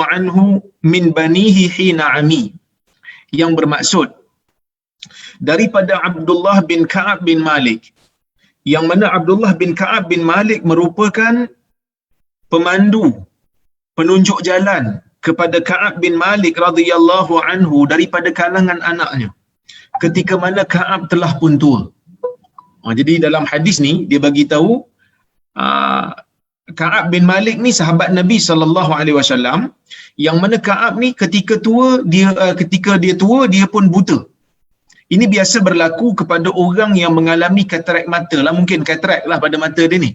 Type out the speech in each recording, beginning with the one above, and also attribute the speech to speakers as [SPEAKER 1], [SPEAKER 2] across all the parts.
[SPEAKER 1] anhu min banihi hina ami, yang bermaksud daripada Abdullah bin Ka'ab bin Malik, yang mana Abdullah bin Ka'ab bin Malik merupakan pemandu, penunjuk jalan kepada Ka'ab bin Malik radhiyallahu anhu daripada kalangan anaknya ketika mana Ka'ab telah pun tua. Jadi dalam hadis ni dia bagi tahu Ka'ab bin Malik ni sahabat Nabi sallallahu alaihi wasallam, yang mana Ka'ab ni ketika dia tua dia pun buta. Ini biasa berlaku kepada orang yang mengalami katarak mata lah, mungkin katarak lah pada mata dia ni.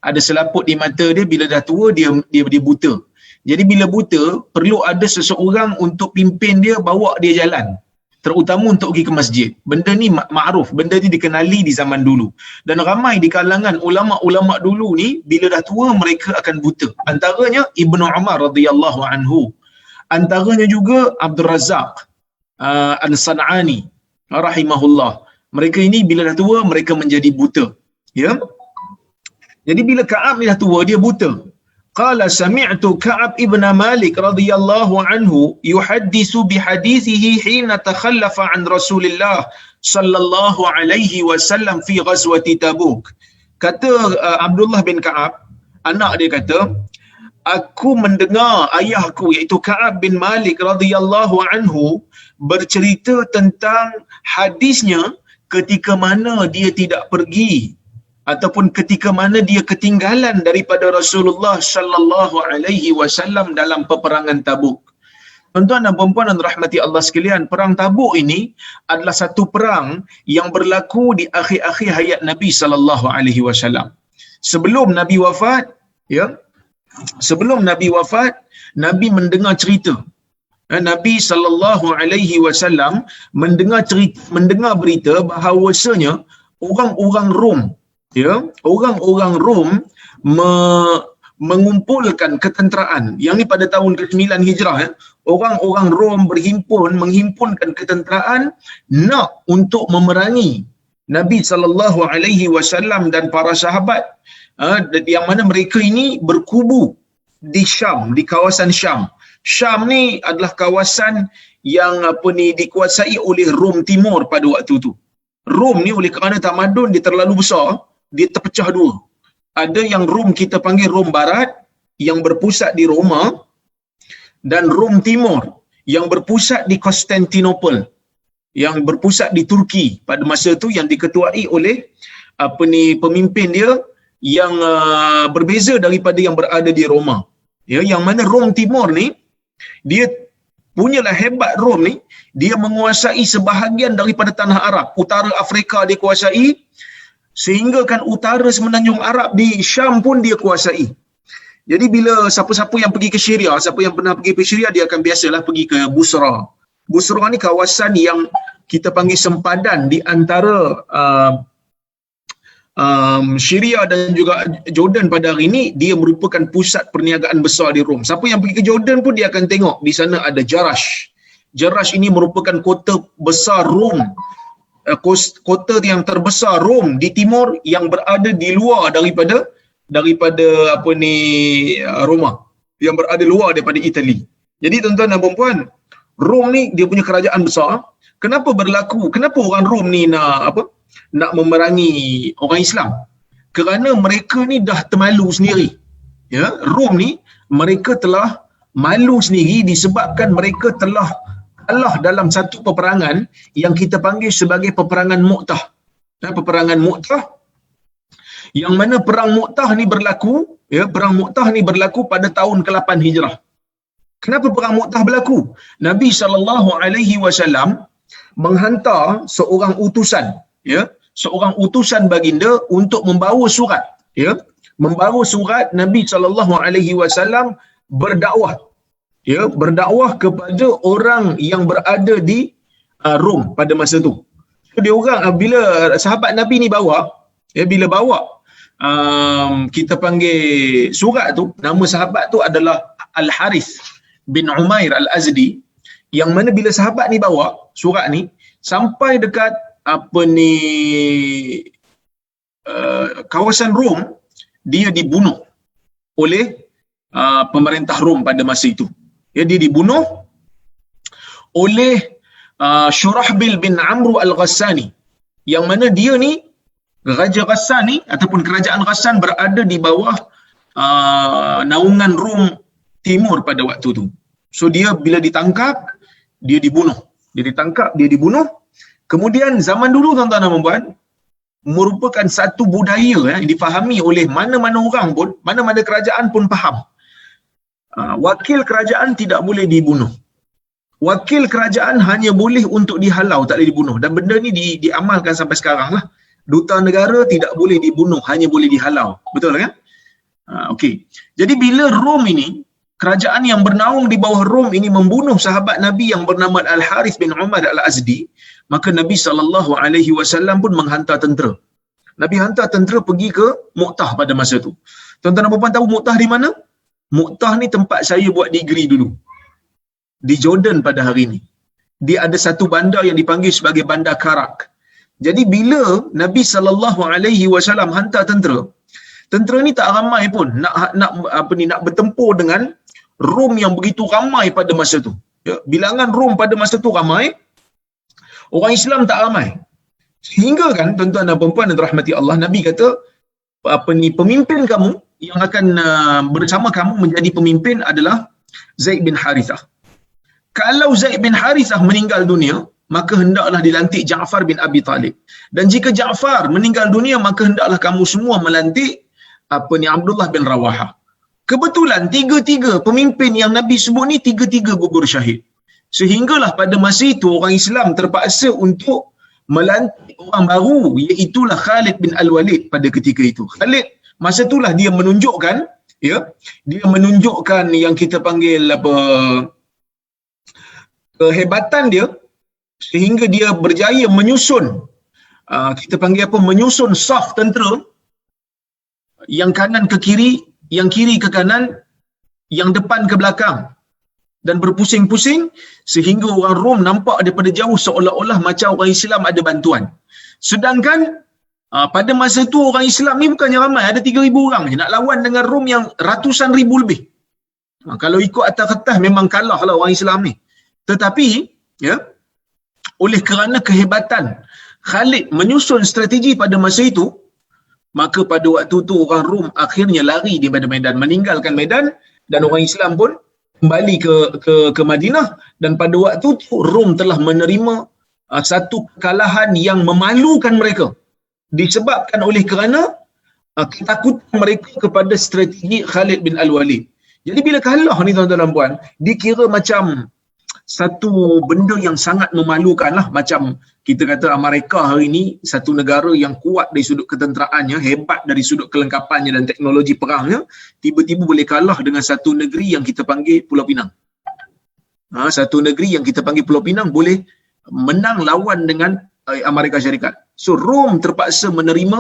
[SPEAKER 1] Ada selaput di mata dia, bila dah tua dia buta. Jadi bila buta, perlu ada seseorang untuk pimpin dia, bawa dia jalan. Terutama untuk pergi ke masjid. Benda ni ma'ruf, benda ni dikenali di zaman dulu. Dan ramai di kalangan ulama-ulama dulu ni, bila dah tua mereka akan buta. Antaranya Ibnu Umar radhiyallahu anhu. Antaranya juga Abdul Razak Al-San'ani rahimahullah. Mereka ini bila dah tua mereka menjadi buta. Ya. Jadi bila Ka'ab ni dah tua dia buta. Qala sami'tu Ka'ab ibn Malik radhiyallahu anhu yuhaddithu bihadithihi hina takhallafa an Rasulillah sallallahu alaihi wasallam fi ghazwati Tabuk. Kata Abdullah bin Ka'ab, anak dia kata, aku mendengar ayahku iaitu Ka'ab bin Malik radhiyallahu anhu bercerita tentang hadisnya ketika mana dia tidak pergi ataupun ketika mana dia ketinggalan daripada Rasulullah sallallahu alaihi wasallam dalam peperangan Tabuk. Tuan-tuan dan puan-puan dan rahmati Allah sekalian, perang Tabuk ini adalah satu perang yang berlaku di akhir-akhir hayat Nabi sallallahu alaihi wasallam. Sebelum Nabi wafat, ya. Sebelum Nabi wafat, Nabi mendengar cerita. Nabi sallallahu alaihi wasallam mendengar berita bahawasanya orang-orang Rom, ya, orang-orang Rom mengumpulkan ketenteraan. Yang ni pada tahun ke-9 Hijrah, ya. Orang-orang Rom menghimpunkan ketenteraan nak untuk memerangi Nabi sallallahu alaihi wasallam dan para sahabat, yang mana mereka ini berkubu di Syam, di kawasan Syam. Syam ni adalah kawasan yang dikuasai oleh Rom Timur pada waktu tu. Rom ni oleh kerana tamadun dia terlalu besar, dia terpecah dua. Ada yang Rom kita panggil Rom Barat yang berpusat di Roma, dan Rom Timur yang berpusat di Konstantinopel, yang berpusat di Turki pada masa tu, yang diketuai oleh pemimpin dia yang berbeza daripada yang berada di Roma. Ya, yang mana Rom Timur ni dia punyalah hebat. Rom ni dia menguasai sebahagian daripada tanah Arab. Utara Afrika dia kuasai, sehingga kan utara semenanjung Arab di Syam pun dia kuasai. Jadi bila siapa-siapa yang pergi ke Syria, siapa yang pernah pergi ke Syria, dia akan biasalah pergi ke Busra. Busra ni kawasan yang kita panggil sempadan di antara Syria dan juga Jordan pada hari ini. Dia merupakan pusat perniagaan besar di Rom. Siapa yang pergi ke Jordan pun dia akan tengok di sana ada Jarash. Jarash ini merupakan kota besar Rom, kota yang terbesar Rom di timur yang berada di luar daripada Roma, yang berada luar daripada Itali. Jadi tuan-tuan dan puan-puan, Rom ni dia punya kerajaan besar. Kenapa orang Rom ni nak memerangi orang Islam? Kerana mereka ni dah termalu sendiri. Ya, Rom ni mereka telah malu sendiri disebabkan mereka telah kalah dalam satu peperangan yang kita panggil sebagai peperangan Mu'tah. Peperangan Mu'tah, yang mana perang Mu'tah ni berlaku, ya, perang Mu'tah ni berlaku pada tahun ke-8 Hijrah. Kenapa perang Mu'tah berlaku? Nabi sallallahu alaihi wasallam menghantar seorang utusan, ya, seorang utusan baginda untuk membawa surat, ya, membawa surat. Nabi sallallahu alaihi wasallam berdakwah, ya, berdakwah kepada orang yang berada di Rom pada masa tu. Dia orang bila sahabat Nabi ni bawa, ya, bila bawa kita panggil surat tu, nama sahabat tu adalah Al-Harith bin Umair Al-Azdi, yang mana bila sahabat ni bawa surat ni sampai dekat kawasan Rom, dia dibunuh oleh pemerintah Rom pada masa itu. Ya, dia dibunuh oleh Shurahbil bin Amru Al-Ghassani, yang mana dia ni, Raja Ghassan ni ataupun kerajaan Ghassan berada di bawah naungan Rom Timur pada waktu tu. So dia bila ditangkap, dia dibunuh. Dia ditangkap, dia dibunuh. Kemudian zaman dulu tuan-tuan dan puan, merupakan satu budaya yang difahami oleh mana-mana orang pun, mana-mana kerajaan pun faham. Wakil kerajaan tidak boleh dibunuh. Wakil kerajaan hanya boleh untuk dihalau, tak boleh dibunuh. Dan benda ni diamalkan sampai sekarang lah. Duta negara tidak boleh dibunuh, hanya boleh dihalau. Betul kan? Okey. Jadi bila Rom ini, kerajaan yang bernaung di bawah Rom ini membunuh sahabat Nabi yang bernama Al-Harith bin Umar Al-Azdi, maka Nabi SAW pun menghantar tentera. Nabi hantar tentera pergi ke Mu'tah pada masa tu. Tuan-tuan dan puan tahu Mu'tah di mana? Mu'tah ni tempat saya buat degree dulu. Di Jordan pada hari ini. Dia ada satu bandar yang dipanggil sebagai Bandar Karak. Jadi bila Nabi SAW hantar tentera, tentera ni tak ramai pun nak bertempur dengan Rom yang begitu ramai pada masa tu. Ya, bilangan Rom pada masa tu ramai, orang Islam tak ramai. Sehingga kan tuan-tuan dan puan-puan yang dirahmati Allah, Nabi kata pemimpin kamu yang akan bersama kamu menjadi pemimpin adalah Zaid bin Harithah. Kalau Zaid bin Harithah meninggal dunia, maka hendaklah dilantik Ja'far bin Abi Talib. Dan jika Ja'far meninggal dunia, maka hendaklah kamu semua melantik Abdullah bin Rawahah. Kebetulan tiga-tiga pemimpin yang Nabi sebut ni tiga-tiga gugur syahid. Sehinggalah pada masa itu orang Islam terpaksa untuk melantik orang baru, iaitulah Khalid bin Al-Walid pada ketika itu. Khalid masa itulah dia menunjukkan, ya, dia menunjukkan yang kita panggil kehebatan dia, sehingga dia berjaya menyusun kita panggil menyusun saf tentera, yang kanan ke kiri, yang kiri ke kanan, yang depan ke belakang, dan berpusing-pusing sehingga orang Rom nampak daripada jauh seolah-olah macam orang Islam ada bantuan. Sedangkan pada masa tu orang Islam ni bukannya ramai, ada 3,000 orang je nak lawan dengan Rom yang ratusan ribu lebih. Kalau ikut atas kertas memang kalah lah orang Islam ni. Tetapi ya, oleh kerana kehebatan Khalid menyusun strategi pada masa itu, maka pada waktu tu orang Rom akhirnya lari daripada Medan, meninggalkan Medan, dan orang Islam pun kembali ke Madinah. Dan pada waktu tu Rom telah menerima satu kekalahan yang memalukan mereka, disebabkan oleh kerana ketakutan mereka kepada strategi Khalid bin Al-Walid. Jadi bila kalah ni tuan-tuan dan puan, dikira macam satu benda yang sangat memalukan lah. Macam kita kata Amerika hari ni satu negara yang kuat dari sudut ketenteraannya, hebat dari sudut kelengkapannya dan teknologi perangnya, tiba-tiba boleh kalah dengan satu negeri yang kita panggil Pulau Pinang. Satu negeri yang kita panggil Pulau Pinang boleh menang lawan dengan Amerika Syarikat. So Rom terpaksa menerima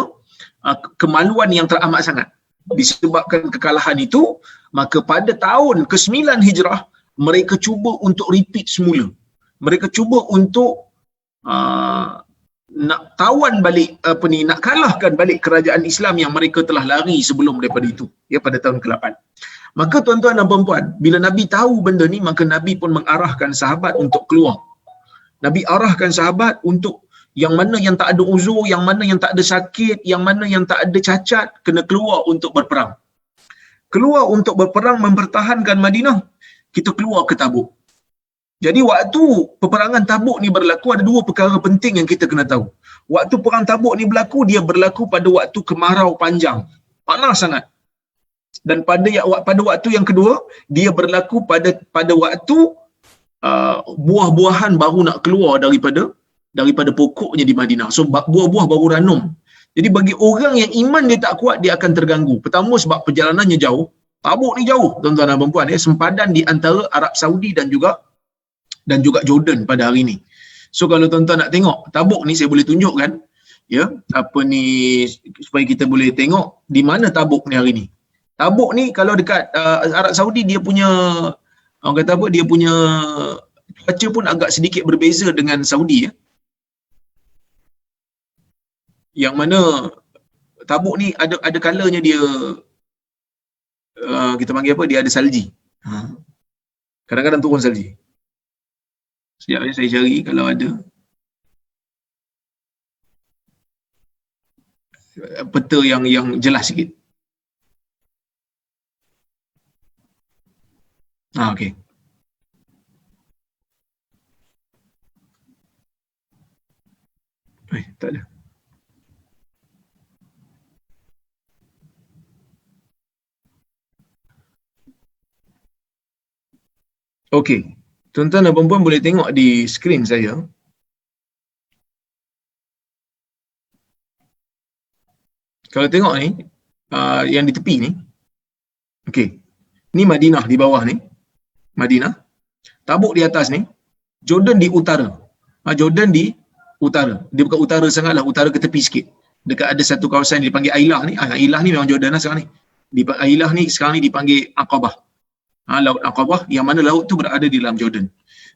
[SPEAKER 1] kemaluan yang teramat sangat disebabkan kekalahan itu. Maka pada tahun ke-9 Hijrah, mereka cuba untuk repeat semula. Mereka cuba untuk nak tawan balik nak kalahkan balik kerajaan Islam yang mereka telah lari sebelum daripada itu, ya, pada tahun ke-8. Maka tuan-tuan dan puan-puan, bila Nabi tahu benda ni, maka Nabi pun mengarahkan sahabat untuk keluar. Nabi arahkan sahabat untuk yang mana yang tak ada uzur, yang mana yang tak ada sakit, yang mana yang tak ada cacat, kena keluar untuk berperang. Keluar untuk berperang mempertahankan Madinah. Kita keluar ke Tabuk. Jadi waktu peperangan Tabuk ni berlaku, ada dua perkara penting yang kita kena tahu. Waktu perang Tabuk ni berlaku, dia berlaku pada waktu kemarau panjang, panas sangat. Dan pada waktu yang kedua, dia berlaku pada waktu buah-buahan baru nak keluar daripada pokoknya di Madinah. So buah-buah baru ranum. Jadi bagi orang yang iman dia tak kuat, dia akan terganggu. Pertama sebab perjalanannya jauh. Tabuk ni jauh tuan-tuan dan puan-puan, ya, sempadan di antara Arab Saudi dan juga Jordan pada hari ini. So kalau tuan-tuan nak tengok Tabuk ni, saya boleh tunjukkan, ya, supaya kita boleh tengok di mana Tabuk ni hari ni. Tabuk ni kalau dekat Arab Saudi, dia punya orang kata apa, dia punya cuaca pun agak sedikit berbeza dengan Saudi, ya. Yang mana Tabuk ni ada kalanya dia kita panggil apa, dia ada salji. Kadang-kadang turun salji. Sekejap saya cari kalau ada peta yang jelas sikit. Okey. Tak ada. Okey. Tuan-tuan dan puan-puan boleh tengok di skrin saya. Kalau tengok ni, yang di tepi ni. Okey. Ni Madinah di bawah ni. Madinah. Tabuk di atas ni. Jordan di utara. Jordan di utara. Dia bukan utara sangatlah, utara ke tepi sikit. Dekat ada satu kawasan dipanggil Ailah ni. Ailah ni memang Jordan lah sekarang ni. Di Ailah ni sekarang ni dipanggil Aqabah. Laut Aqabah, yang mana laut tu berada di dalam Jordan.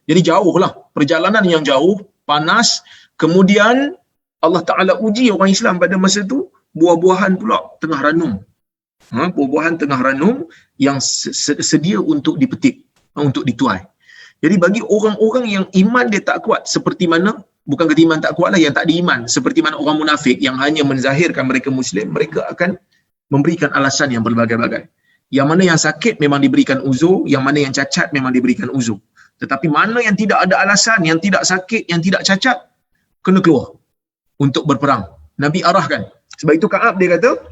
[SPEAKER 1] Jadi jauh lah. Perjalanan yang jauh, panas. Kemudian Allah Ta'ala uji orang Islam pada masa tu, buah-buahan pula tengah ranum. Buah-buahan tengah ranum yang sedia untuk dipetik, untuk dituai. Jadi bagi orang-orang yang iman dia tak kuat, seperti mana, bukan kata iman tak kuat lah, yang tak diiman, seperti mana orang munafik yang hanya menzahirkan mereka Muslim, mereka akan memberikan alasan yang berbagai-bagai. Yang mana yang sakit memang diberikan uzur, yang mana yang cacat memang diberikan uzur. Tetapi mana yang tidak ada alasan, yang tidak sakit, yang tidak cacat, kena keluar untuk berperang. Nabi arahkan. Sebab itu Ka'ab dia kata,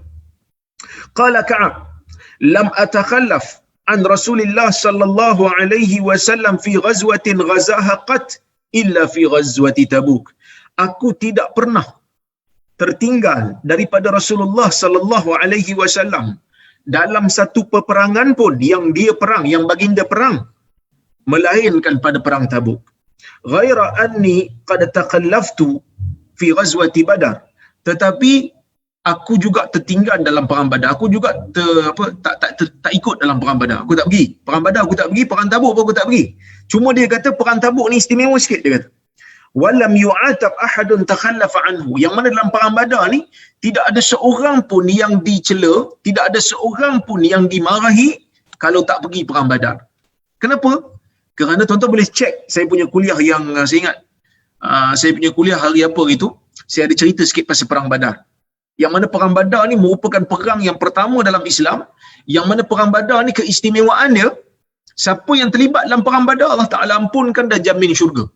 [SPEAKER 1] qala Ka'ab, lam atakhallaf an Rasulillah sallallahu alaihi wasallam fi ghazwatin ghazaha qat illa fi ghazwati Tabuk. Aku tidak pernah tertinggal daripada Rasulullah sallallahu alaihi wasallam dalam satu peperangan pun yang dia perang, yang baginda perang, melainkan pada perang Tabuk. Ghaira anni qad taqallaftu fi ghazwati Badar. Tetapi aku juga tertinggal dalam perang Badar. Aku juga tak ikut dalam perang Badar. Aku tak pergi. Perang Badar aku tak pergi, perang Tabuk pun aku tak pergi. Cuma dia kata perang Tabuk ni istimewa sikit, dia kata. Walam yu'atab ahadun takhallafa anhu. Yang mana dalam perang Badar ni tidak ada seorang pun yang dicela, tidak ada seorang pun yang dimarahi kalau tak pergi perang Badar. Kenapa? Kerana tuan-tuan boleh cek saya punya kuliah yang saya ingat saya punya kuliah hari apa itu, saya ada cerita sikit pasal perang Badar. Yang mana perang Badar ni merupakan perang yang pertama dalam Islam, yang mana perang Badar ni keistimewaan dia, siapa yang terlibat dalam perang Badar Allah Ta'ala ampunkan dan jamin syurga.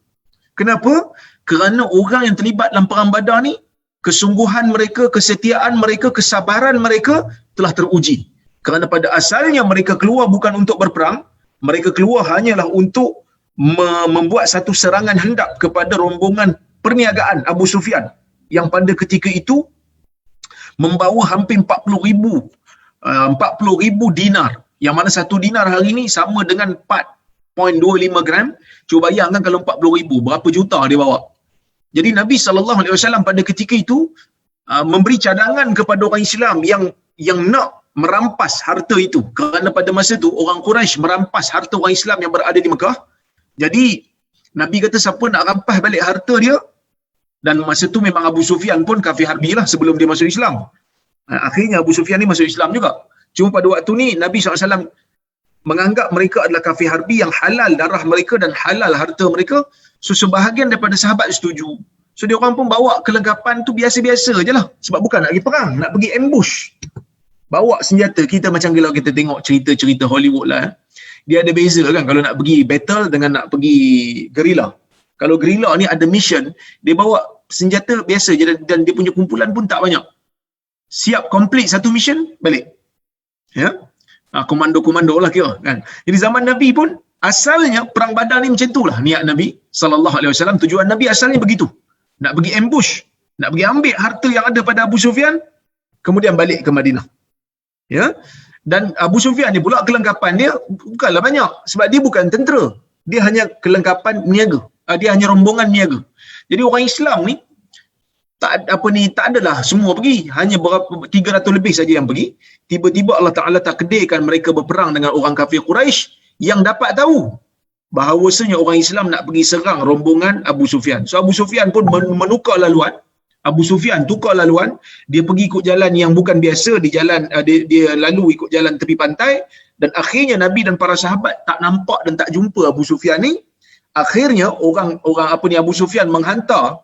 [SPEAKER 1] Kenapa? Kerana orang yang terlibat dalam perang Badar ni, kesungguhan mereka, kesetiaan mereka, kesabaran mereka telah teruji. Kerana pada asalnya mereka keluar bukan untuk berperang, mereka keluar hanyalah untuk membuat satu serangan hendak kepada rombongan perniagaan Abu Sufyan yang pada ketika itu membawa hampir 40,000 dinar, yang mana satu dinar hari ini sama dengan 4.25 gram. Cuba bayangkan kalau 40,000, berapa juta dia bawa. Jadi Nabi SAW pada ketika itu memberi cadangan kepada orang Islam yang nak merampas harta itu, kerana pada masa itu orang Quraisy merampas harta orang Islam yang berada di Mekah. Jadi Nabi kata siapa nak rampas balik harta dia, dan masa tu memang Abu Sufyan pun kafir harbi lah sebelum dia masuk Islam. Akhirnya Abu Sufyan ni masuk Islam juga. Cuma pada waktu ni Nabi SAW menganggap mereka adalah kafir harbi yang halal darah mereka dan halal harta mereka. So sebahagian daripada sahabat setuju. So dia orang pun bawa kelengkapan tu biasa-biasa je lah. Sebab bukan nak pergi perang, nak pergi ambush. Bawa senjata. Kita macam kalau kita tengok cerita-cerita Hollywood lah. Dia ada beza kan kalau nak pergi battle dengan nak pergi guerrilla. Kalau guerrilla ni ada mission, dia bawa senjata biasa je dan dia punya kumpulan pun tak banyak. Siap complete satu mission, balik. Ya. Komando-komando lah kira kan. Jadi zaman Nabi pun asalnya perang Badar ni macam itulah niat Nabi sallallahu alaihi wasallam. Tujuan Nabi asalnya begitu. Nak pergi ambush, nak pergi ambil harta yang ada pada Abu Sufyan, kemudian balik ke Madinah. Ya. Dan Abu Sufyan ni pula kelengkapan dia bukanlah banyak sebab dia bukan tentera. Dia hanya kelengkapan niaga. Dia hanya rombongan niaga. Jadi orang Islam ni tak adalah semua pergi, hanya berapa 300 lebih saja yang pergi. Tiba-tiba Allah Taala takdirkan mereka berperang dengan orang kafir Quraisy yang dapat tahu bahawasanya orang Islam nak pergi serang rombongan Abu Sufyan. So Abu Sufyan pun menukar laluan Abu Sufyan tukar laluan, dia pergi ikut jalan yang bukan biasa, di jalan dia lalu ikut jalan tepi pantai, dan akhirnya Nabi dan para sahabat tak nampak dan tak jumpa Abu Sufyan ni. Akhirnya orang Abu Sufyan menghantar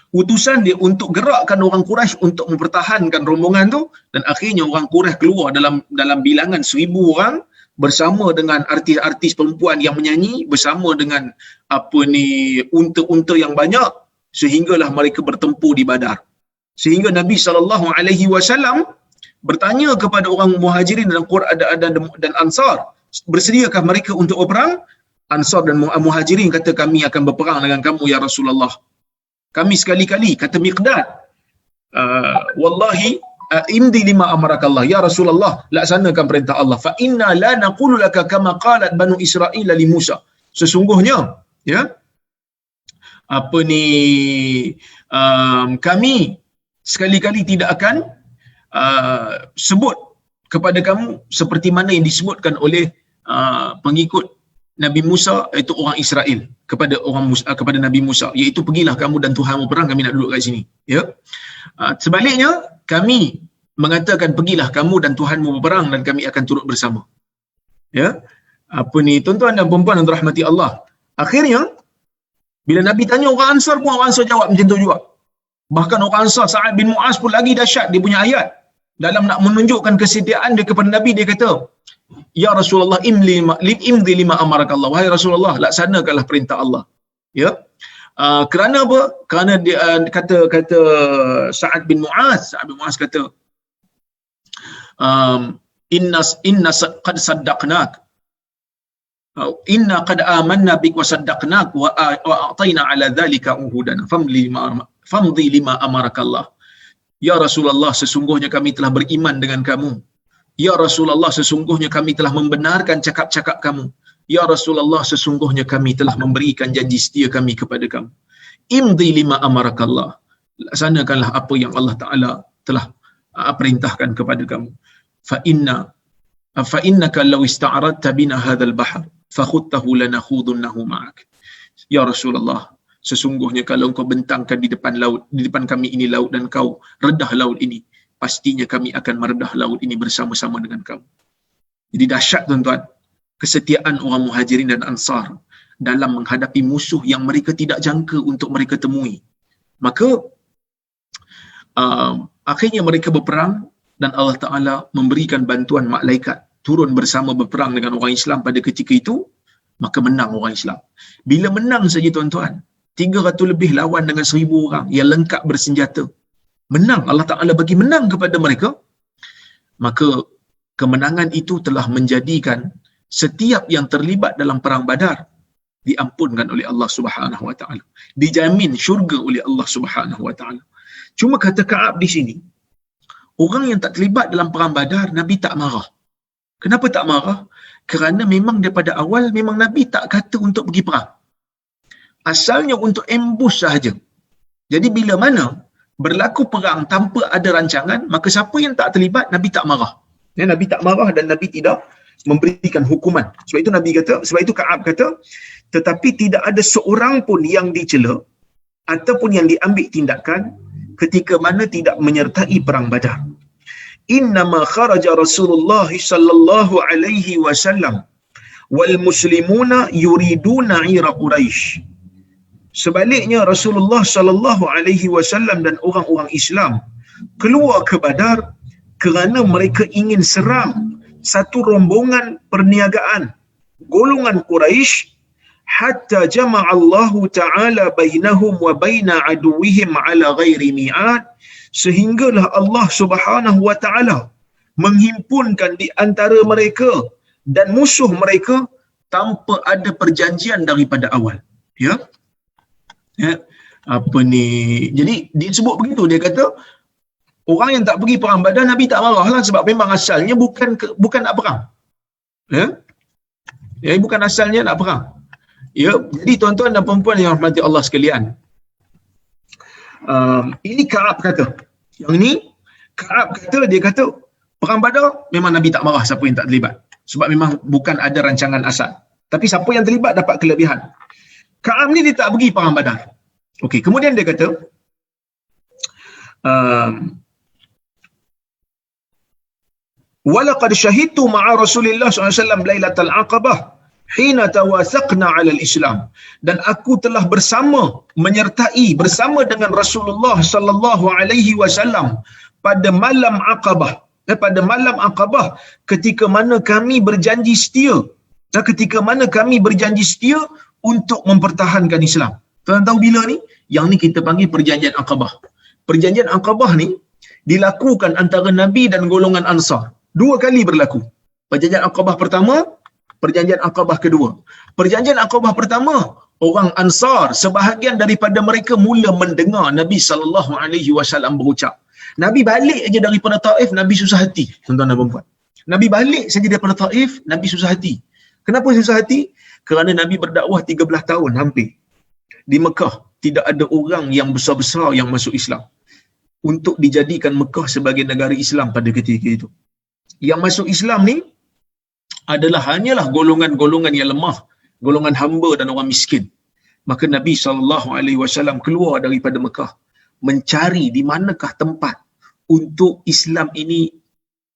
[SPEAKER 1] utusan dia untuk gerakkan orang Quraisy untuk mempertahankan rombongan tu, dan akhirnya orang Quraisy keluar dalam bilangan 1000 orang bersama dengan artis-artis perempuan yang menyanyi, bersama dengan unta-unta yang banyak, sehinggalah mereka bertempur di Badar. Sehingga Nabi SAW bertanya kepada orang Muhajirin dan Ansar, bersediakah mereka untuk berperang? Ansar dan Muhajirin kata, kami akan berperang dengan kamu ya Rasulullah. Kami sekali-kali, kata Miqdad, wallahi imdi lima amarakallah ya Rasulullah, laksanakan perintah Allah. Fa inna la naqulu laka kama qalat banu Israil li Musa. Sesungguhnya ya kami sekali-kali tidak akan sebut kepada kamu seperti mana yang disebutkan oleh pengikut Nabi Musa, iaitu orang Israel kepada Nabi Musa, iaitu pergilah kamu dan Tuhanmu perang, kami nak duduk kat sini. Ya. Sebaliknya kami mengatakan pergilah kamu dan Tuhanmu berperang dan kami akan turut bersama. Ya. Tuan-tuan dan puan-puan yang dirahmati Allah. Akhirnya bila Nabi tanya orang Ansar pun, orang Ansar jawab macam tu juga. Bahkan orang Ansar, Sa'ad bin Mu'az pun lagi dahsyat, dia punya ayat dalam nak menunjukkan kesetiaan dia kepada Nabi, dia kata, ya Rasulullah imdi lima amarakallah, wahai Rasulullah, laksanakanlah perintah Allah. Ya. Kerana apa? Kerana dia kata Sa'ad bin Mu'az kata, inna qad saddaqnak, inna qad amanna bik wa saddaqnak wa a'tayna ala dhalika uhudana famdi lima amarakallah. Ya Rasulullah, sesungguhnya kami telah beriman dengan kamu. Ya Rasulullah, sesungguhnya kami telah membenarkan cakap-cakap kamu. Ya Rasulullah, sesungguhnya kami telah memberikan janji setia kami kepada kamu. Imdi lima amarakallah, laksanakanlah apa yang Allah Ta'ala telah perintahkan kepada kamu. Fa innaka law ista'radta bina hadzal bahr fa khudtahu lanakhudunnahu ma'ak. Ya Rasulullah, sesungguhnya kalau engkau bentangkan di depan kami ini laut, dan kau redah laut ini, pastinya kami akan meredah laut ini bersama-sama dengan kamu. Jadi dahsyat tuan-tuan kesetiaan orang Muhajirin dan Ansar dalam menghadapi musuh yang mereka tidak jangka untuk mereka temui. Maka akhirnya mereka berperang, dan Allah Ta'ala memberikan bantuan malaikat turun bersama berperang dengan orang Islam pada ketika itu. Maka menang orang Islam. Bila menang saja tuan-tuan, 300 lebih lawan dengan 1000 orang yang lengkap bersenjata, menang, Allah Ta'ala bagi menang kepada mereka. Maka kemenangan itu telah menjadikan setiap yang terlibat dalam perang Badar diampunkan oleh Allah Subhanahu Wa Ta'ala, dijamin syurga oleh Allah Subhanahu Wa Ta'ala. Cuma kata Ka'ab di sini, orang yang tak terlibat dalam perang Badar, Nabi tak marah. Kenapa tak marah? Kerana memang daripada awal memang Nabi tak kata untuk pergi perang. Asalnya untuk ambush sahaja. Jadi bila mana berlaku perang tanpa ada rancangan, maka siapa yang tak terlibat, Nabi tak marah. Ya, Nabi tak marah dan Nabi tidak memberikan hukuman. Sebab itu Ka'ab kata, tetapi tidak ada seorang pun yang dicela ataupun yang diambil tindakan ketika mana tidak menyertai perang Badar. Innama kharaja Rasulullah sallallahu alaihi wasallam wal muslimuna yuriduna ira Quraisy. Sebaliknya Rasulullah sallallahu alaihi wasallam dan orang-orang Islam keluar ke Badar kerana mereka ingin serang satu rombongan perniagaan golongan Quraisy, hatta jama'a Allah Ta'ala bainahum wa baina aduwihim ala ghairi mi'ad, sehinggalah Allah Subhanahu wa Ta'ala menghimpunkan di antara mereka dan musuh mereka tanpa ada perjanjian daripada awal. Ya. Jadi disebut begitu, dia kata orang yang tak pergi perang Badar, Nabi tak marahlah, sebab memang asalnya bukan nak perang. Ya. Bukan asalnya nak perang. Ya, jadi tuan-tuan dan puan-puan yang rahmati Allah sekalian, ini Ka'ab kata. Yang ini Ka'ab kata, dia kata perang Badar memang Nabi tak marah siapa yang tak terlibat, sebab memang bukan ada rancangan asal. Tapi siapa yang terlibat dapat kelebihan. Ka'ab ni dia tak pergi perang Badar. Okey, kemudian dia kata, um, walaqad syahidtu ma'a Rasulillah SAW Lailatul Aqabah hina tawathaqna 'ala al-Islam, dan aku telah menyertai bersama dengan Rasulullah sallallahu alaihi wasallam pada malam Aqabah, pada malam Aqabah ketika mana kami berjanji setia, untuk mempertahankan Islam. Tuan tahu bila ni? Yang ni kita panggil perjanjian Aqabah. Perjanjian Aqabah ni dilakukan antara Nabi dan golongan Ansar. 2 kali berlaku. Perjanjian Aqabah pertama, perjanjian Aqabah kedua. Perjanjian Aqabah pertama, orang Ansar sebahagian daripada mereka mula mendengar Nabi sallallahu alaihi wasallam berucap. Nabi balik aja daripada Taif, Nabi susah hati. Tuan-tuan dan puan-puan. Nabi balik saja daripada Taif, Nabi susah hati. Kenapa susah hati? Kerana Nabi berdakwah 13 tahun hampir. Di Mekah tidak ada orang yang besar-besar yang masuk Islam untuk dijadikan Mekah sebagai negara Islam pada ketika itu. Yang masuk Islam ni adalah hanyalah golongan-golongan yang lemah, golongan hamba dan orang miskin. Maka Nabi SAW keluar daripada Mekah mencari di manakah tempat untuk Islam ini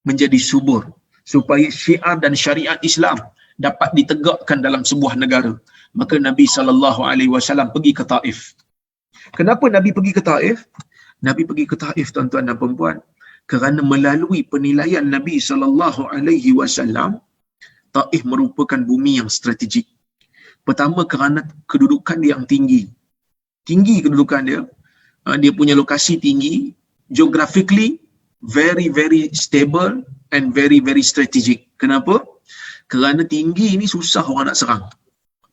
[SPEAKER 1] menjadi subur, supaya syiar dan syariat Islam dapat ditegakkan dalam sebuah negara. Maka Nabi SAW pergi ke Taif. Kenapa Nabi pergi ke Taif? Nabi pergi ke Taif, tuan-tuan dan puan-puan, kerana melalui penilaian Nabi SAW, Taif merupakan bumi yang strategik. Pertama, kerana kedudukan dia yang tinggi. Tinggi kedudukan dia. Dia punya lokasi tinggi, geographically very very stable and very very strategic. Kenapa? Kerana tinggi ni susah orang nak serang.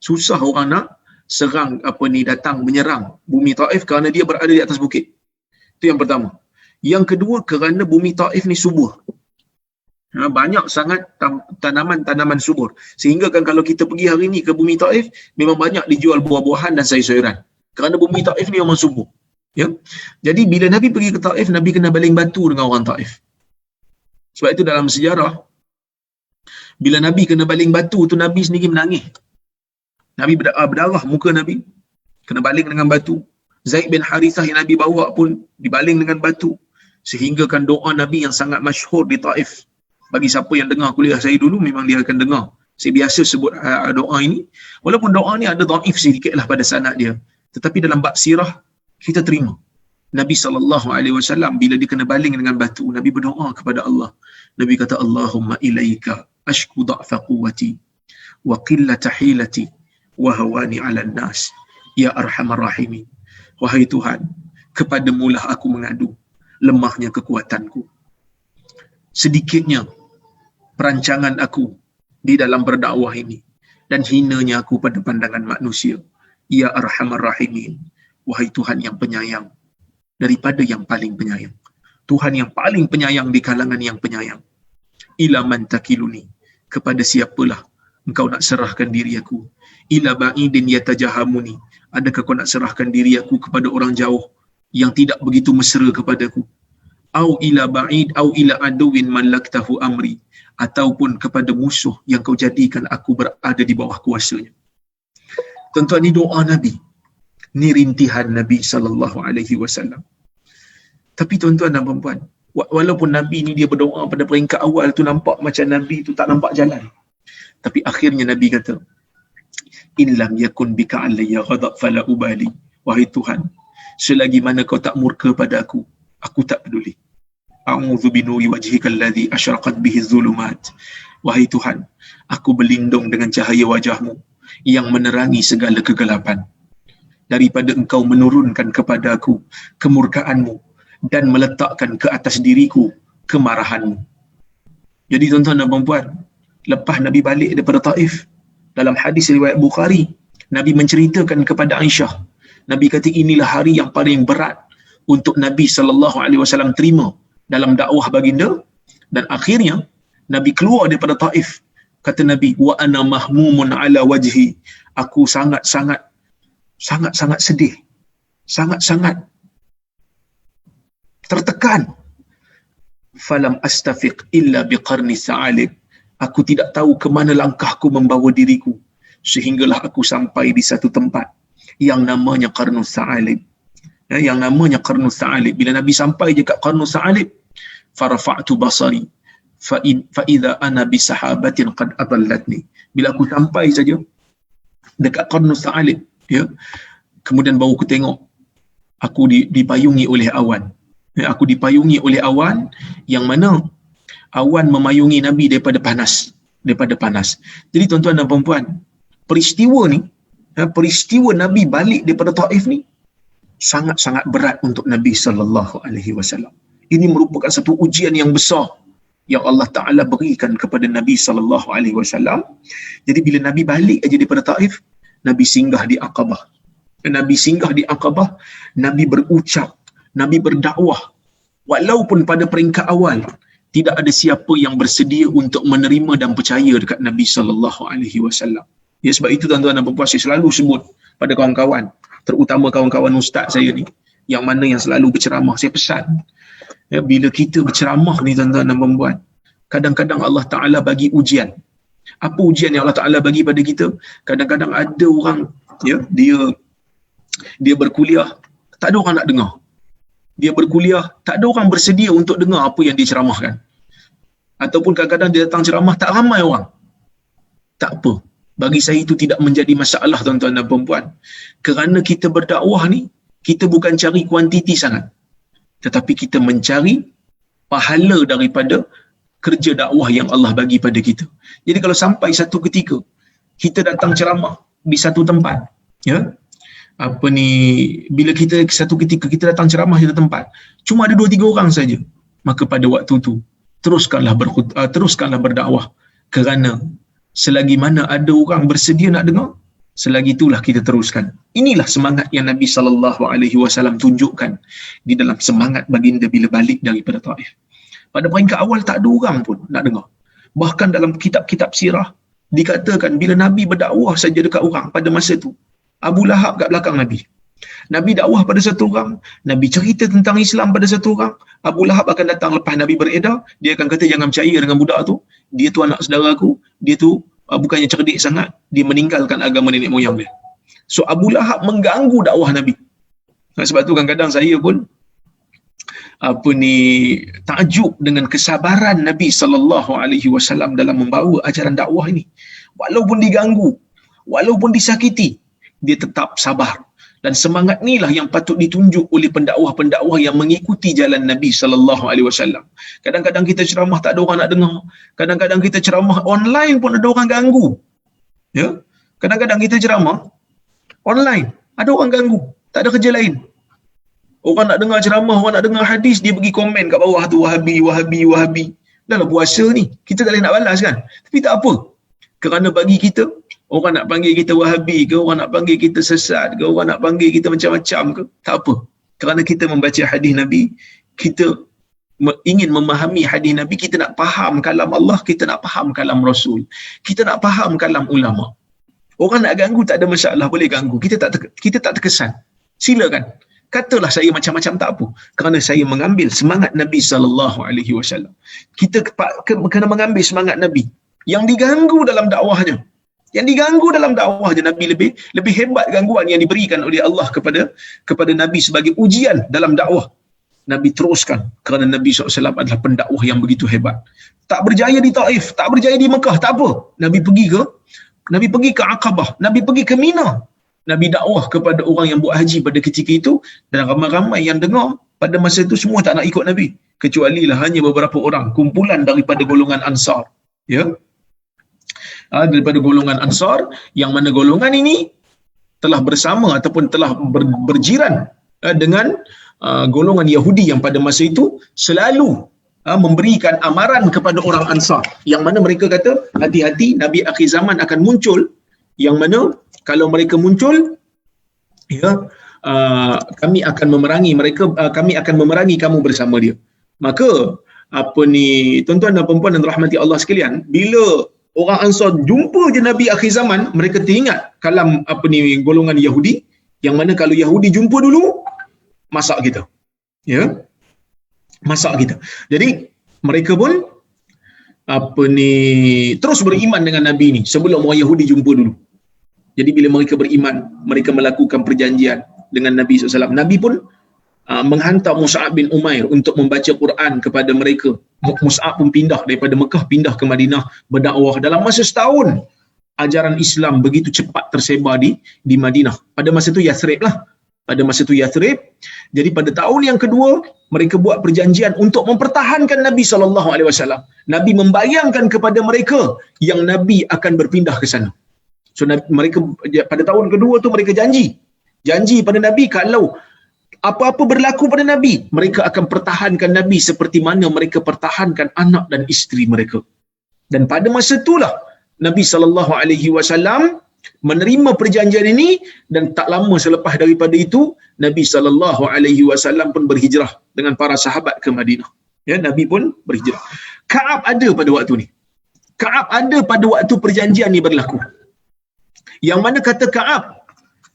[SPEAKER 1] Susah orang nak serang datang menyerang bumi Taif kerana dia berada di atas bukit. Itu yang pertama. Yang kedua, kerana bumi Taif ni subur. Banyak sangat tanaman-tanaman subur. Sehingga kan kalau kita pergi hari ni ke bumi Taif, memang banyak dijual buah-buahan dan sayur-sayuran. Kerana bumi Taif ni memang subur. Ya. Jadi bila Nabi pergi ke Taif, Nabi kena baling batu dengan orang Taif. Sebab itu dalam sejarah, bila Nabi kena baling batu tu, Nabi sendiri menangis. Nabi berdarah muka Nabi. Kena baling dengan batu. Zaid bin Harithah yang Nabi bawa pun dibaling dengan batu. Sehingga kan doa Nabi yang sangat masyhur di Taif. Bagi siapa yang dengar kuliah saya dulu, memang dia akan dengar. Saya biasa sebut doa ini. Walaupun doa ni ada dhaif sedikit lah pada sanad dia. Tetapi dalam bab sirah, kita terima. Nabi SAW bila dia kena baling dengan batu, Nabi berdoa kepada Allah. Nabi kata, Allahumma ilaika ashku da'fa quwwati wa qillata hilati wa hawani 'alan nas ya arhamar rahimin. Wahai Tuhan, kepadamu lah aku mengadu lemahnya kekuatanku, sedikitnya perancangan aku di dalam berdakwah ini, dan hinanya aku pada pandangan manusia. Ya arhamar rahimin, wahai Tuhan yang penyayang daripada yang paling penyayang. Tuhan yang paling penyayang di kalangan yang penyayang. Ila man takiluni, kepada siapalah engkau nak serahkan diri aku. Ila ba'idin yatajahamuni, adakah kau nak serahkan diri aku kepada orang jauh yang tidak begitu mesra kepadaku? Au ila ba'id au ila aduwin malaktahu amri, ataupun kepada musuh yang kau jadikan aku berada di bawah kuasanya. Tuan-tuan, ni doa Nabi. Ni rintihan Nabi SAW. Tapi tuan-tuan dan puan-puan, walaupun Nabi ni dia berdoa pada peringkat awal tu nampak macam Nabi tu tak nampak jalan. Tapi akhirnya Nabi kata, in lam yakun bika alayya ghadab fala ubali. Wahai Tuhan, selagi mana kau tak murka pada aku tak peduli. A'udzu binuri wajhikal ladzi asyraqat bihi zulumat. Wahai Tuhan, aku berlindung dengan cahaya wajahmu yang menerangi segala kegelapan, daripada engkau menurunkan kepada aku kemurkaanmu dan meletakkan ke atas diriku kemarahanmu. Jadi tuan-tuan dan puan-puan, lepas Nabi balik daripada Taif, dalam hadis riwayat Bukhari, Nabi menceritakan kepada Aisyah, Nabi kata inilah hari yang paling berat untuk Nabi SAW terima dalam dakwah baginda. Dan akhirnya Nabi keluar daripada Taif, kata Nabi, wa ana mahmumun ala wajhi, aku sangat-sangat sedih, sangat-sangat tertekan. Falam astafiq illa biqarni sa'alib, aku tidak tahu ke mana langkahku membawa diriku, sehinggalah aku sampai di satu tempat yang namanya Qarnus Sa'alib. yang namanya Qarnus Sa'alib. Bila Nabi sampai je kat Qarnus Sa'alib, farafa'tu basari fa idza ana bi sahabatin qad adallatni. Bila aku sampai saja dekat Qarnus Sa'alib, ya, kemudian baru aku tengok aku dipayungi oleh awan. Ya, aku dipayungi oleh awan yang mana awan memayungi Nabi daripada panas. Jadi tuan-tuan dan puan-puan, peristiwa ni, peristiwa Nabi balik daripada Taif ni sangat-sangat berat untuk Nabi sallallahu alaihi wasallam. Ini merupakan satu ujian yang besar yang Allah Taala berikan kepada Nabi sallallahu alaihi wasallam. Jadi bila Nabi balik aja daripada Taif, Nabi singgah di Aqabah. Nabi singgah di Aqabah, Nabi berucap, Nabi berdakwah. Walaupun pada peringkat awal tidak ada siapa yang bersedia untuk menerima dan percaya dekat Nabi sallallahu alaihi wasallam. Ya, sebab itu tuan-tuan dan puan-puan, saya selalu sebut pada kawan-kawan, terutama kawan-kawan ustaz saya ni, yang mana yang selalu berceramah, saya pesan, ya, bila kita berceramah ni tuan-tuan dan puan-puan, kadang-kadang Allah Ta'ala bagi ujian. Apa ujian yang Allah Ta'ala bagi pada kita? Kadang-kadang ada orang, ya, dia berkuliah, tak ada orang nak dengar. Dia berkuliah, tak ada orang bersedia untuk dengar apa yang dia ceramahkan. Ataupun kadang-kadang dia datang ceramah, tak ramai orang. Tak apa. Bagi saya itu tidak menjadi masalah tuan-tuan dan puan-puan. Kerana kita berdakwah ni, kita bukan cari kuantiti sangat. Tetapi kita mencari pahala daripada kerja dakwah yang Allah bagi pada kita. Jadi kalau sampai satu ketika, kita datang ceramah di satu tempat, ya, bila kita satu ketika kita datang ceramah di satu tempat, cuma ada 2-3 orang saja, maka pada waktu tu teruskanlah berdakwah, kerana selagi mana ada orang bersedia nak dengar, selagi itulah kita teruskan. Inilah semangat yang Nabi sallallahu alaihi wasallam tunjukkan di dalam semangat baginda bila balik daripada Taif. Pada peringkat awal tak ada orang pun nak dengar. Bahkan dalam kitab-kitab sirah dikatakan bila Nabi berdakwah saja dekat orang pada masa tu, Abu Lahab kat belakang Nabi. Nabi dakwah pada satu orang, Nabi cerita tentang Islam pada satu orang, Abu Lahab akan datang lepas Nabi beredar, dia akan kata jangan percaya dengan budak tu, dia tu anak saudara aku, dia tu bukannya cerdik sangat, dia meninggalkan agama nenek moyang dia. So Abu Lahab mengganggu dakwah Nabi. Sebab tu kadang-kadang saya pun takjub dengan kesabaran Nabi sallallahu alaihi wasallam dalam membawa ajaran dakwah ini. Walaupun diganggu, walaupun disakiti, dia tetap sabar. Dan semangat inilah yang patut ditunjuk oleh pendakwah-pendakwah yang mengikuti jalan Nabi sallallahu alaihi wasallam. Kadang-kadang kita ceramah tak ada orang nak dengar. Kadang-kadang kita ceramah online pun ada orang ganggu. Ya? Kadang-kadang kita ceramah online, ada orang ganggu, tak ada kerja lain. Orang nak dengar ceramah, orang nak dengar hadis, dia pergi komen kat bawah tu, Wahabi, Wahabi, Wahabi. Dah lah puasa ni, kita tak boleh nak balas kan? Tapi tak apa. Kerana bagi kita, orang nak panggil kita Wahabi ke, orang nak panggil kita sesat ke, orang nak panggil kita macam-macam ke, tak apa. Kerana kita membaca hadis Nabi, kita ingin memahami hadis Nabi, kita nak faham kalam Allah, kita nak faham kalam Rasul, kita nak faham kalam ulama. Orang nak ganggu tak ada masalah, boleh ganggu. Kita tak terkesan. Silakan. Katalah saya macam-macam, tak apa. Kerana saya mengambil semangat Nabi sallallahu alaihi wasallam. Kita kena mengambil semangat Nabi yang diganggu dalam dakwahnya. Yang diganggu dalam dakwahnya Nabi lebih hebat gangguan yang diberikan oleh Allah kepada Nabi sebagai ujian dalam dakwah. Nabi teruskan kerana Nabi SAW adalah pendakwah yang begitu hebat. Tak berjaya di Taif, tak berjaya di Mekah, tak apa. Nabi pergi ke Aqabah, Nabi pergi ke Mina. Nabi dakwah kepada orang yang buat haji pada ketika itu, dan ramai-ramai yang dengar pada masa itu semua tak nak ikut Nabi, kecuali lah hanya beberapa orang, kumpulan daripada golongan Ansar, ya, daripada golongan Ansar, yang mana golongan ini telah bersama ataupun telah berjiran dengan golongan Yahudi yang pada masa itu selalu memberikan amaran kepada orang Ansar, yang mana mereka kata hati-hati, Nabi akhir zaman akan muncul, yang mana kalau mereka muncul, ya, kami akan memerangi mereka, kami akan memerangi kamu bersama dia. Maka tuan-tuan dan puan-puan dan rahmati Allah sekalian, bila orang Ansar jumpa je Nabi akhir zaman, mereka teringat kalam golongan Yahudi, yang mana kalau Yahudi jumpa dulu, masak kita, ya, masak kita. Jadi mereka pun terus beriman dengan Nabi ni sebelum orang Yahudi jumpa dulu. Jadi bila mereka beriman, mereka melakukan perjanjian dengan Nabi SAW. Nabi pun menghantar Mus'ab bin Umair untuk membaca Quran kepada mereka. Mus'ab pun pindah daripada Mekah pindah ke Madinah berdakwah. Dalam masa setahun ajaran Islam begitu cepat tersebar di Madinah. Pada masa itu Yathrib lah. Pada masa itu Yathrib. Jadi pada tahun yang kedua mereka buat perjanjian untuk mempertahankan Nabi SAW. Nabi membayangkan kepada mereka yang Nabi akan berpindah ke sana. So mereka pada tahun kedua tu mereka janji pada Nabi kalau apa-apa berlaku pada Nabi, mereka akan pertahankan Nabi seperti mana mereka pertahankan anak dan isteri mereka. Dan pada masa itulah Nabi SAW menerima perjanjian ini, dan tak lama selepas daripada itu Nabi SAW pun berhijrah dengan para sahabat ke Madinah. Ya, Nabi pun berhijrah. Ka'ab ada pada waktu ni. Ka'ab ada pada waktu perjanjian ni berlaku. Yang mana kata Ka'ab,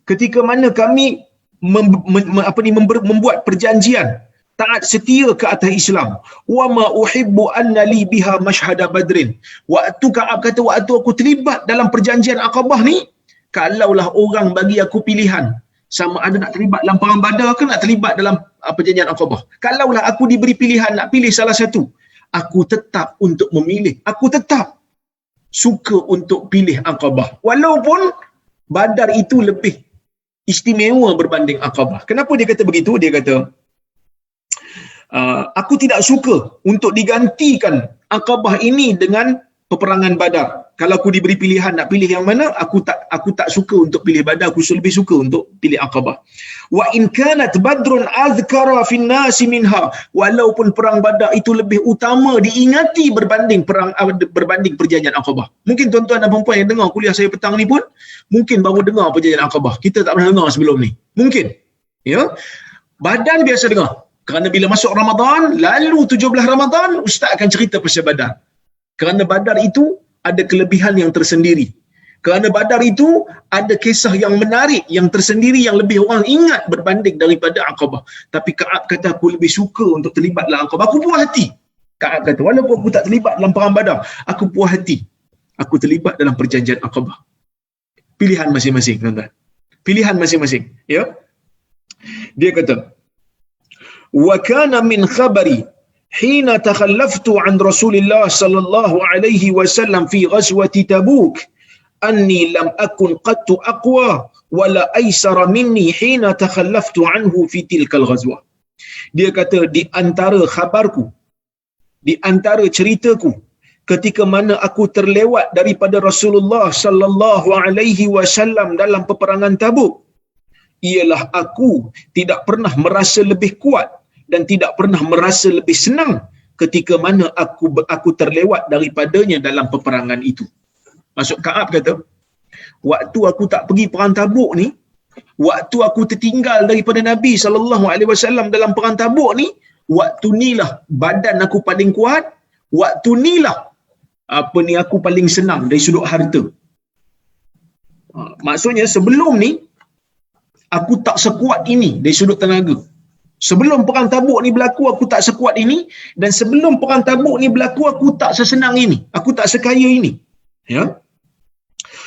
[SPEAKER 1] ketika mana kami membuat perjanjian taat setia ke atas Islam, wa ma uhibbu anna li biha mashhada badrin. Waktu Ka'ab kata waktu aku terlibat dalam perjanjian Aqabah ni, kalaulah orang bagi aku pilihan sama ada nak terlibat dalam perang Badar ke nak terlibat dalam perjanjian Aqabah, kalaulah aku diberi pilihan nak pilih salah satu, aku tetap untuk memilih, aku tetap suka untuk pilih Aqabah, walaupun Badar itu lebih istimewa berbanding Aqabah. Kenapa dia kata begitu? Dia kata aku tidak suka untuk digantikan Aqabah ini dengan peperangan Badar. Kalau aku diberi pilihan nak pilih yang mana, aku tak suka untuk pilih Badar, aku lebih suka untuk pilih Aqabah. Wa in kanat badrun azkara fin nas minha, walaupun perang Badar itu lebih utama diingati berbanding perjanjian Aqabah. Mungkin tuan-tuan dan puan-puan yang dengar kuliah saya petang ni pun mungkin baru dengar perjanjian Aqabah. Kita tak pernah dengar sebelum ni. Mungkin. Ya. Badan biasa dengar. Kerana bila masuk Ramadan, lalu 17 Ramadan, ustaz akan cerita pasal Badar. Kerana Badar itu ada kelebihan yang tersendiri. Kerana Badar itu ada kisah yang menarik, yang tersendiri, yang lebih orang ingat berbanding daripada Aqabah. Tapi Ka'ab kata aku lebih suka untuk terlibat dalam Aqabah. Aku puas hati. Ka'ab kata walaupun aku tak terlibat dalam perang Badar, aku puas hati. Aku terlibat dalam perjanjian Aqabah. Pilihan masing-masing, tuan-tuan. Pilihan masing-masing. Ya. Dia kata, wa kana min khabari hina takhallaftu an Rasulillah sallallahu alaihi wasallam fi ghazwati Tabuk anni lam akun qattu aqwa wala aysara minni hina takhallaftu anhu fi tilkal ghazwah. Dia kata di antara khabarku, di antara ceritaku ketika mana aku terlewat daripada Rasulullah sallallahu alaihi wasallam dalam peperangan Tabuk, ialah aku tidak pernah merasa lebih kuat dan tidak pernah merasa lebih senang ketika mana aku terlewat daripadanya dalam peperangan itu. Maksud Ka'ab kata, waktu aku tak pergi perang Tabuk ni, waktu aku tertinggal daripada Nabi SAW dalam perang Tabuk ni, waktu nilah badan aku paling kuat, waktu nilah aku paling senang dari sudut harta. Maksudnya sebelum ni aku tak sekuat ini dari sudut tenaga. Sebelum perang Tabuk ni berlaku aku tak sekuat ini, dan sebelum perang Tabuk ni berlaku aku tak sesenang ini, aku tak sekaya ini. Ya.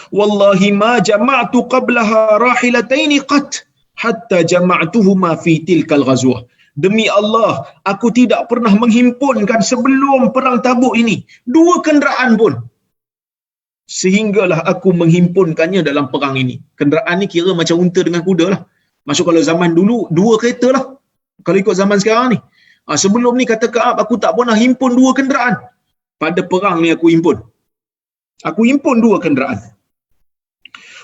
[SPEAKER 1] Wallahi ma jama'tu qablaha rahilatayn qat hatta jama'tuhuma fi tilkal ghazwah. Demi Allah, aku tidak pernah menghimpunkan sebelum perang Tabuk ini 2 kenderaan pun, sehinggalah aku menghimpunkannya dalam perang ini. Kenderaan ni kira macam unta dengan kuda lah. Maksud kalau zaman dulu 2 kereta lah, kalau ikut zaman sekarang ni. Sebelum ni kata Ka'ab, aku tak pernah himpun 2 kenderaan. Pada perang ni aku himpun 2 kenderaan.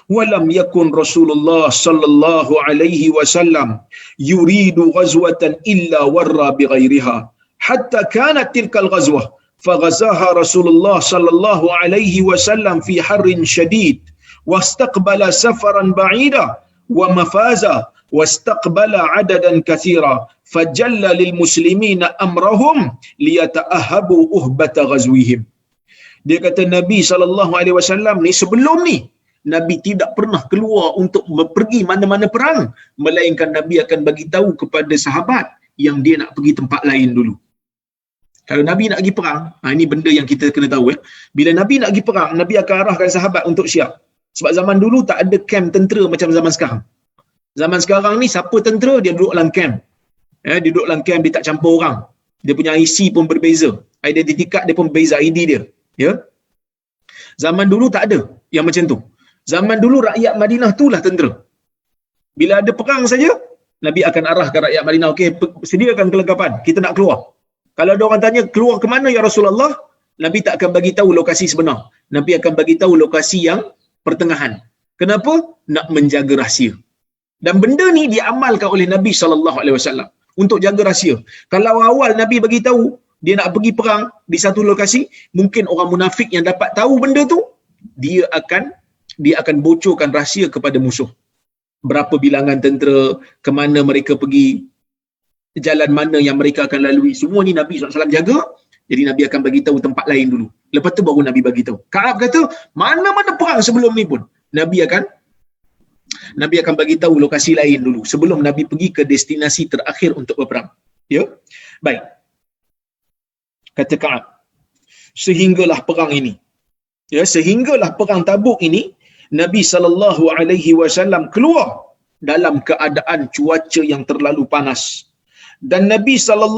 [SPEAKER 1] Walam yakun Rasulullah sallallahu alaihi wasallam yuridu ghazwatan illa warra bighairiha hatta kanat tilkal ghazwah faghazaha Rasulullah sallallahu alaihi wasallam fi harrin shadid wastaqbala safaran ba'ida wa mafaza wastaqbala adadan kathira fajalla lil muslimina amrahum liyata'ahabu uhbata ghazwihim. Dia kata Nabi SAW ni sebelum ni Nabi tidak pernah keluar untuk pergi mana-mana perang, melainkan Nabi akan bagi tahu kepada sahabat yang dia nak pergi tempat lain dulu. Kalau Nabi nak pergi perang, ini benda yang kita kena tahu. Bila Nabi nak pergi perang, Nabi akan arahkan sahabat untuk siap. Sebab zaman dulu tak ada kamp tentera macam zaman sekarang. Zaman sekarang ni siapa tentera dia duduk dalam kamp. Duduk dalam camp, dia tak campur orang. Dia punya IC pun berbeza. Identity card dia pun berbeza, ID dia. Ya. Zaman dulu tak ada yang macam tu. Zaman dulu rakyat Madinah itulah tentera. Bila ada perang saja, Nabi akan arahkan rakyat Madinah, okey, sediakan kelengkapan, kita nak keluar. Kalau ada orang tanya keluar ke mana ya Rasulullah, Nabi tak akan bagi tahu lokasi sebenar. Nabi akan bagi tahu lokasi yang pertengahan. Kenapa? Nak menjaga rahsia. Dan benda ni diamalkan oleh Nabi SAW untuk jaga rahsia. Kalau awal Nabi bagi tahu dia nak pergi perang di satu lokasi, mungkin orang munafik yang dapat tahu benda tu, dia akan bocorkan rahsia kepada musuh. Berapa bilangan tentera, ke mana mereka pergi, jalan mana yang mereka akan lalui, semua ni Nabi SAW jaga. Jadi Nabi akan bagi tahu tempat lain dulu. Lepas tu baru Nabi bagi tahu. Ka'ab kata, mana-mana perang sebelum ni pun Nabi akan bagi tahu lokasi lain dulu sebelum Nabi pergi ke destinasi terakhir untuk berperang. Ya. Baik. Kata Ka'ab, sehinggalah perang ini. Ya, sehinggalah perang Tabuk ini, Nabi SAW keluar dalam keadaan cuaca yang terlalu panas. Dan Nabi SAW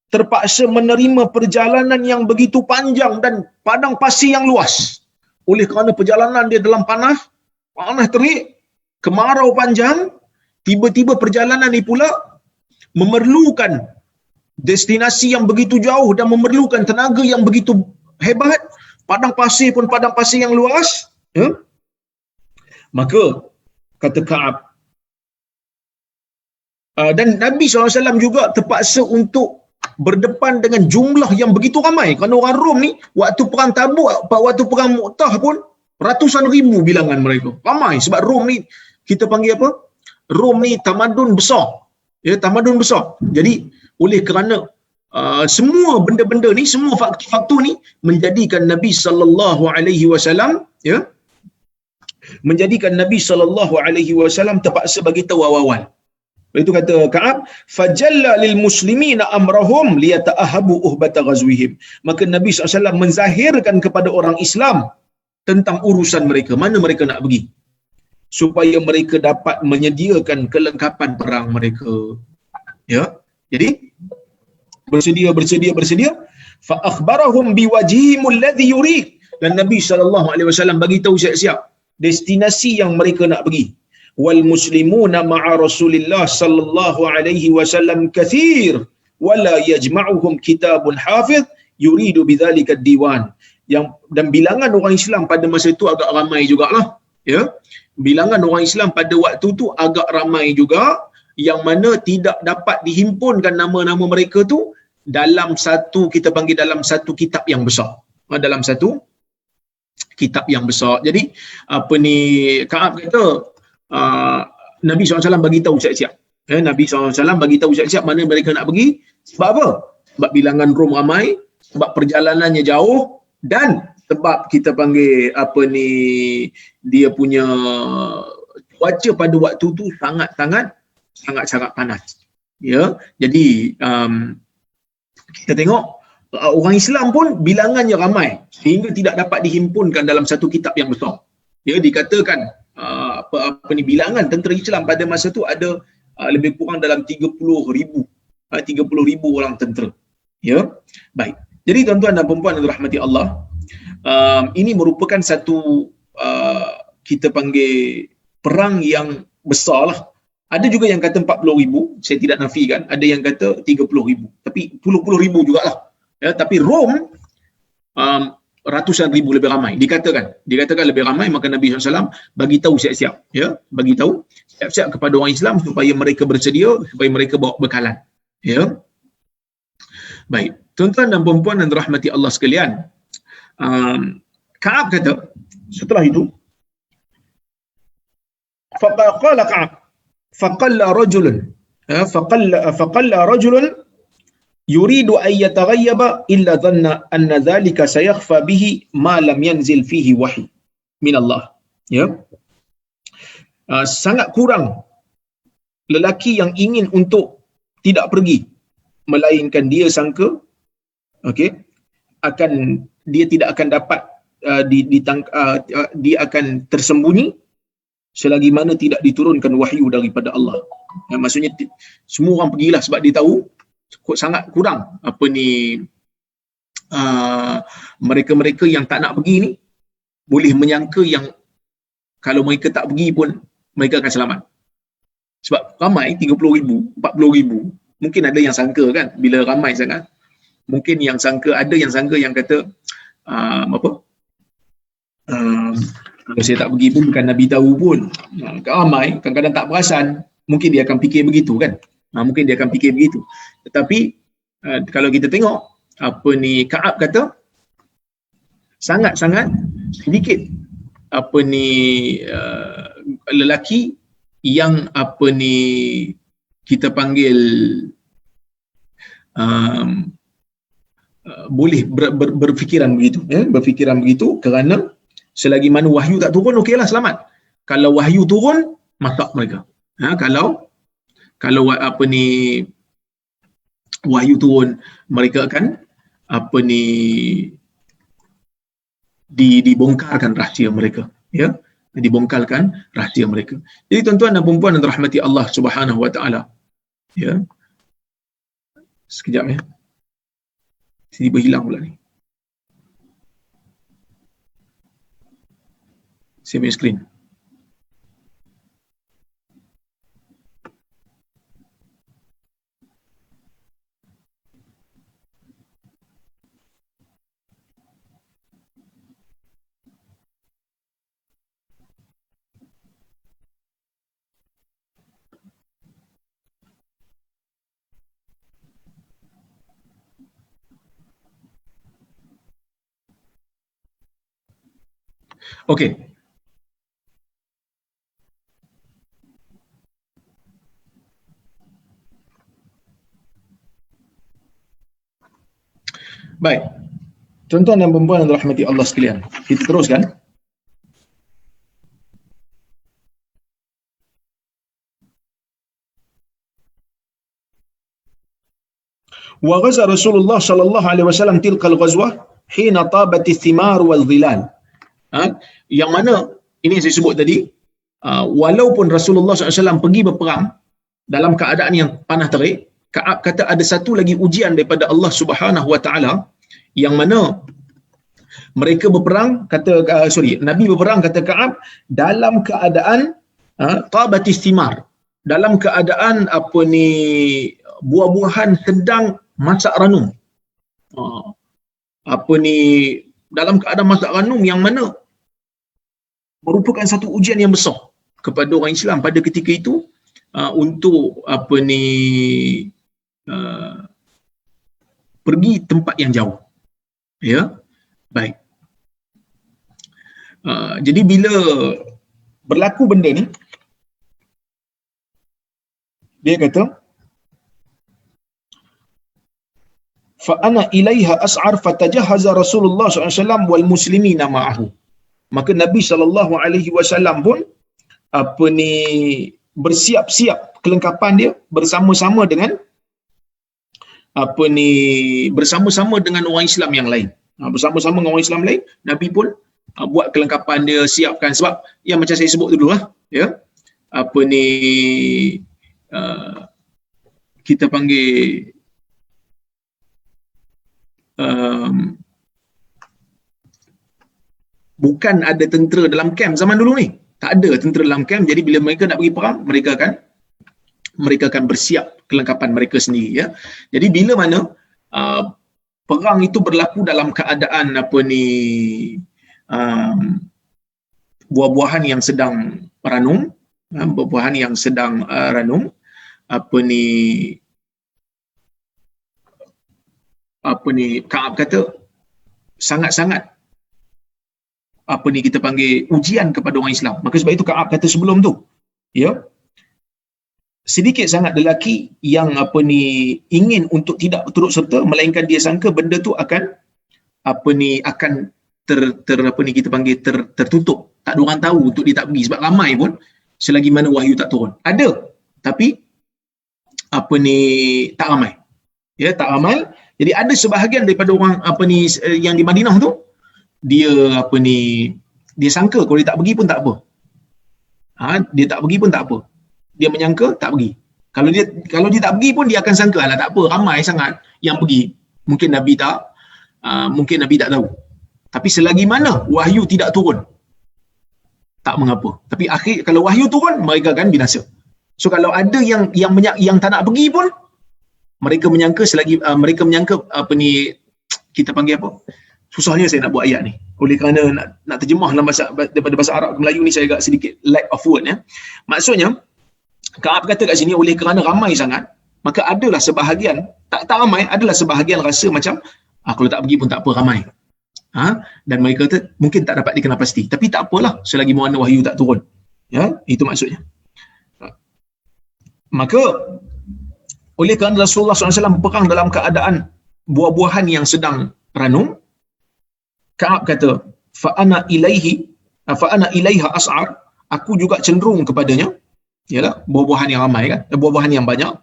[SPEAKER 1] terpaksa menerima perjalanan yang begitu panjang dan padang pasir yang luas. Oleh kerana perjalanan dia dalam panas terik, kemarau panjang, tiba-tiba perjalanan ni pula memerlukan destinasi yang begitu jauh dan memerlukan tenaga yang begitu hebat. Padang pasir pun padang pasir yang luas. Ya? Maka, kata Ka'ab, dan Nabi SAW juga terpaksa untuk berdepan dengan jumlah yang begitu ramai. Kerana orang Rom ni, waktu perang Tabuk, waktu perang Mu'tah pun, ratusan ribu bilangan mereka. Ramai. Sebab Rom ni, kita panggil apa? Rom ni tamadun besar. Ya, tamadun besar. Jadi, oleh kerana semua benda-benda ni, semua faktor ni menjadikan Nabi SAW, ya, menjadikan Nabi SAW terpaksa bagi tahu awal-awal. Itu kata Ka'ab, fajalla lil muslimina amrahum liyata'ahabu uhbata ghazwihim. Maka Nabi SAW menzahirkan kepada orang Islam tentang urusan mereka, mana mereka nak pergi, supaya mereka dapat menyediakan kelengkapan perang mereka. Ya. Jadi bersedia fa akhbarahum biwajhihim alladhi yurid. Dan Nabi SAW bagi tahu siap-siap destinasi yang mereka nak pergi. Wal muslimuna ma'a Rasulillah sallallahu alaihi wasallam kathir wala yajma'uhum kitabun hafiz yuridu bidzalika ad-diwan. Yang dan bilangan orang Islam pada masa itu agak ramai jugalah, ya. Bilangan orang Islam pada waktu tu agak ramai juga, yang mana tidak dapat dihimpunkan nama-nama mereka tu dalam satu, kita panggil dalam satu kitab yang besar. Dalam satu kitab yang besar. Jadi apa ni, Ka'ab kata Nabi SAW bagi tahu siap-siap. Nabi SAW bagi tahu siap-siap mana mereka nak pergi. Sebab apa? Sebab bilangan Rom ramai, sebab perjalanannya jauh, dan sebab kita panggil apa ni, dia punya cuaca pada waktu tu sangat panas. Ya, jadi kita tengok orang Islam pun bilangannya ramai sehingga tidak dapat dihimpunkan dalam satu kitab yang besar. Ya, dikatakan apa ni, bilangan tentera Islam pada masa tu ada lebih kurang dalam 30,000 orang tentera. Ya, baik. Jadi tuan-tuan dan puan-puan yang dirahmati Allah, ini merupakan satu kita panggil perang yang besar lah. Ada juga yang kata 40,000, saya tidak nafikan. Ada yang kata 30,000, tapi puluh-puluh ribu jugalah. Ya, tapi Rom ratusan ribu lebih ramai. Dikatakan lebih ramai, maka Nabi SAW bagi tahu siap-siap, ya, bagi tahu siap-siap kepada orang Islam supaya mereka bersedia, supaya mereka bawa bekalan. Ya. Baik, tuan-tuan dan puan-puan yang dirahmati Allah sekalian, Ka'ab kata setelah itu, faqala Ka'ab faqalla rajulun yuridu an yataghayyaba illa dhanna anna dhalika sayakhfa bihi ma lam yanzil fihi wahyi min Allah. Ya. Sangat kurang lelaki yang ingin untuk tidak pergi, melainkan dia sangka, okey, dia tidak akan dapat dia akan tersembunyi selagi mana tidak diturunkan wahyu daripada Allah. Maksudnya semua orang pergilah sebab dia tahu sangat kurang mereka-mereka yang tak nak pergi ni boleh menyangka yang kalau mereka tak pergi pun mereka akan selamat. Sebab ramai 30,000, 40,000. Mungkin ada yang sangka kan bila ramai sangat. Mungkin ada yang sangka yang kata kalau saya tak pergi pun bukan Nabi tahu pun. Ramai kadang-kadang tak perasan. Mungkin dia akan fikir begitu kan. Mungkin dia akan fikir begitu. Tetapi kalau kita tengok Ka'ab kata sangat-sangat sedikit lelaki yang kita panggil boleh berfikiran begitu, berfikiran begitu, kerana selagi mana wahyu tak turun, okeylah selamat. Kalau wahyu turun, matak mereka. Kalau wahyu turun, mereka akan dibongkarkan rahsia mereka, ya, dibongkarkan rahsia mereka. Jadi tuan-tuan dan puan-puan yang dirahmati Allah Subhanahu wa taala, ya. Sekejap ya. Tiba hilang pula ni. Saya punya skrin. Okey. Baik. Tuan-tuan dan puan-puan yang dirahmati Allah sekalian, kita teruskan. Wa ghaza Rasulullah sallallahu alaihi wasallam tilkal ghazwah hina tabat ath-thimar wal dhilal. Yang mana ini yang saya sebut tadi, walaupun Rasulullah SAW pergi berperang dalam keadaan yang panah terik, Ka'ab kata ada satu lagi ujian daripada Allah Subhanahu Wa Taala, yang mana mereka berperang, Nabi berperang, kata Ka'ab, dalam keadaan tabatis thimar, dalam keadaan buah-buahan sedang masak ranum. Dalam keadaan masak ranum, yang mana merupakan satu ujian yang besar kepada orang Islam pada ketika itu, untuk pergi tempat yang jauh, ya. Baik. Jadi bila berlaku benda ni, dia kata fa ana ilaiha as'ar fatajahaza Rasulullah SAW wal muslimina ma'ahu. Maka Nabi SAW pun bersiap-siap kelengkapan dia bersama-sama dengan bersama-sama dengan orang Islam yang lain. Bersama-sama dengan orang Islam lain, Nabi pun buat kelengkapan dia, siapkan. Sebab yang macam saya sebut dululah, ya, kita panggil bukan ada tentera dalam kamp zaman dulu ni. Tak ada tentera dalam kamp. Jadi bila mereka nak pergi perang, mereka akan bersiap kelengkapan mereka sendiri, ya. Jadi bila mana perang itu berlaku dalam keadaan buah-buahan yang sedang ranum, buah-buahan yang sedang ranum, Ka'ab kata sangat-sangat kita panggil ujian kepada orang Islam. Maka sebab itu Ka'ab kata sebelum tu, ya, sedikit sangat lelaki yang ingin untuk tidak turut serta, melainkan dia sangka benda tu akan kita panggil tertutup. Tak ada orang tahu untuk dia tak pergi, sebab ramai pun selagi mana wahyu tak turun. Ada, tapi tak ramai. Ya, tak ramai. Jadi ada sebahagian daripada orang yang di Madinah tu, dia dia sangka kalau dia tak pergi pun tak apa. Dia tak pergi pun tak apa. Dia menyangka tak pergi. Kalau dia tak pergi pun dia akan sangka lah tak apa, ramai sangat yang pergi. Mungkin Nabi tak tahu. Tapi selagi mana wahyu tidak turun, tak mengapa. Tapi akhir kalau wahyu turun, mereka akan binasa. So kalau ada yang tak nak pergi pun, mereka menyangka apa ni, kita panggil apa? Susahnya saya nak buat ayat ni. Oleh kerana nak terjemah dalam daripada bahasa Arab ke Melayu ni saya agak sedikit lack of word ya. Maksudnya Ka'ab kata kat sini oleh kerana ramai sangat, maka adalah sebahagian, tak ramai, adalah sebahagian rasa macam kalau tak pergi pun tak apa, ramai. Dan mereka kata mungkin tak dapat dikenal pasti. Tapi tak apalah selagi mana wahyu tak turun. Ya, itu maksudnya. Maka oleh kerana Rasulullah SAW berperang dalam keadaan buah-buahan yang sedang ranum, Ka'ab kata, fa ana ilaiha as'ar, aku juga cenderung kepadanya. Yalah, buah-buahan yang ramai kan, buah-buahan yang banyak.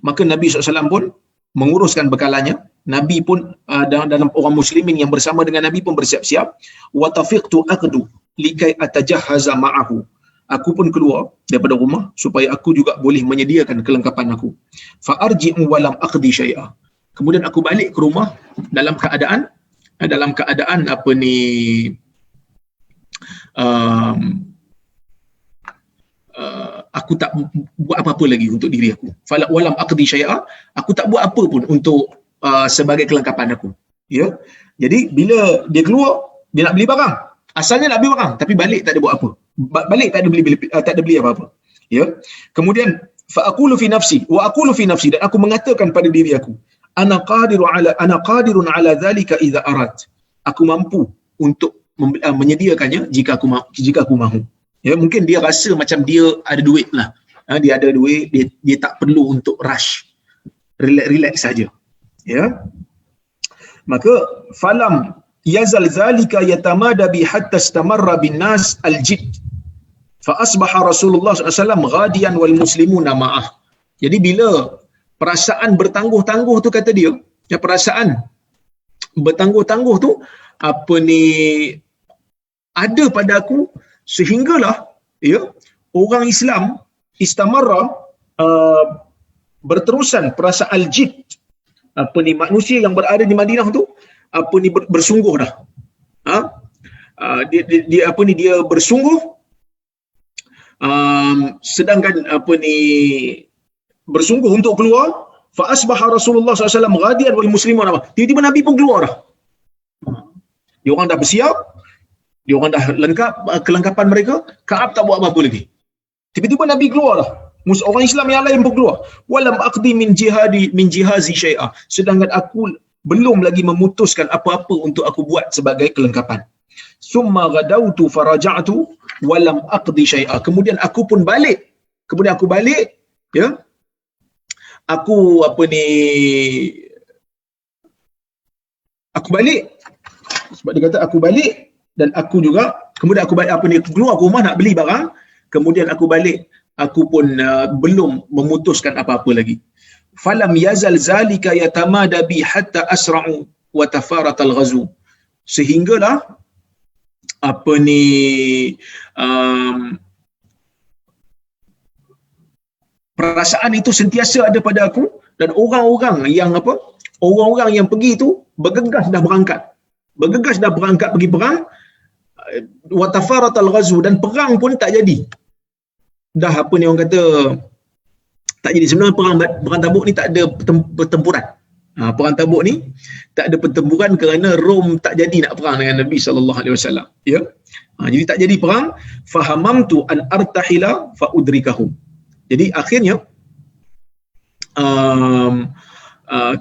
[SPEAKER 1] Maka Nabi SAW pun menguruskan bekalannya. Nabi pun dalam orang muslimin yang bersama dengan Nabi pun bersiap-siap. Wa tafiqtu aqdu likai atajahhaza ma'ahu. Aku pun keluar daripada rumah supaya aku juga boleh menyediakan kelengkapan aku. Fa arji'u wa lam aqdi syai'a. Kemudian aku balik ke rumah dalam keadaan apa ni, aku tak buat apa-apa lagi untuk diri aku. Fala walam aqdi syai'a, aku tak buat apa pun untuk sebagai kelengkapan aku. Ya. Jadi bila dia keluar, dia nak beli barang. Asalnya nak beli barang, tapi balik tak ada buat apa. Balik tak ada beli apa-apa. Ya. Kemudian fa aqulu fi nafsi wa aqulu fi nafsi, dan aku mengatakan pada diri aku, ana qadirun ala zalika idza arat. Aku mampu untuk menyediakannya jika aku mahu. Ya, mungkin dia rasa macam dia ada duit lah. Dia ada duit, dia tak perlu untuk rush. Relax saja. Ya. Maka falam yazal zalika yatamada bi hatta istamarra bin nas al-jidd. Fa asbaha Rasulullah SAW ghadiyan wal muslimuna ma'ah. Jadi bila perasaan bertangguh-tangguh tu, kata dia, ya, perasaan bertangguh-tangguh tu apa ni ada pada aku, sehinggalah ya orang Islam istamarra berterusan perasaan al-jidd, apa ni, manusia yang berada di Madinah tu apa ni bersungguh dah. Dia apa ni, dia bersungguh, sedangkan apa ni bersungguh untuk keluar. Fa asbaha Rasulullah SAW ghadiyan wal muslimun. Tiba-tiba Nabi pun keluar dah. Dia orang dah bersiap, dia orang dah lengkap kelengkapan mereka. Ka'ab tak buat apa-apa lagi. Tiba-tiba Nabi keluar dah. Orang Islam yang lain pun keluar. Walam aqdi min jihazi syai'a. Sedangkan aku belum lagi memutuskan apa-apa untuk aku buat sebagai kelengkapan. Summa ghadawtu faraja'tu walam aqdi syai'a. Kemudian aku balik, ya. Aku apa ni, aku balik sebab dia kata aku balik, dan aku juga kemudian aku balik, apa ni, keluar rumah nak beli barang, kemudian aku balik, aku pun belum memutuskan apa-apa lagi. Falam yazal zalika yatamada bi hatta asra'u wa tafarat al-ghazu. Sehinggalah apa ni perasaan itu sentiasa ada pada aku, dan orang-orang yang pergi tu bergegas dah berangkat pergi perang. Wa tafarat al-ghazu, dan perang pun tak jadi. Dah apa ni orang kata tak jadi. Sebenarnya perang Tabuk ni tak ada pertempuran. Perang Tabuk ni tak ada pertempuran kerana Rom tak jadi nak perang dengan Nabi sallallahu alaihi wasallam. Ya. Jadi tak jadi perang. Fahamamtu an artahila fa udrikahum. Jadi akhirnya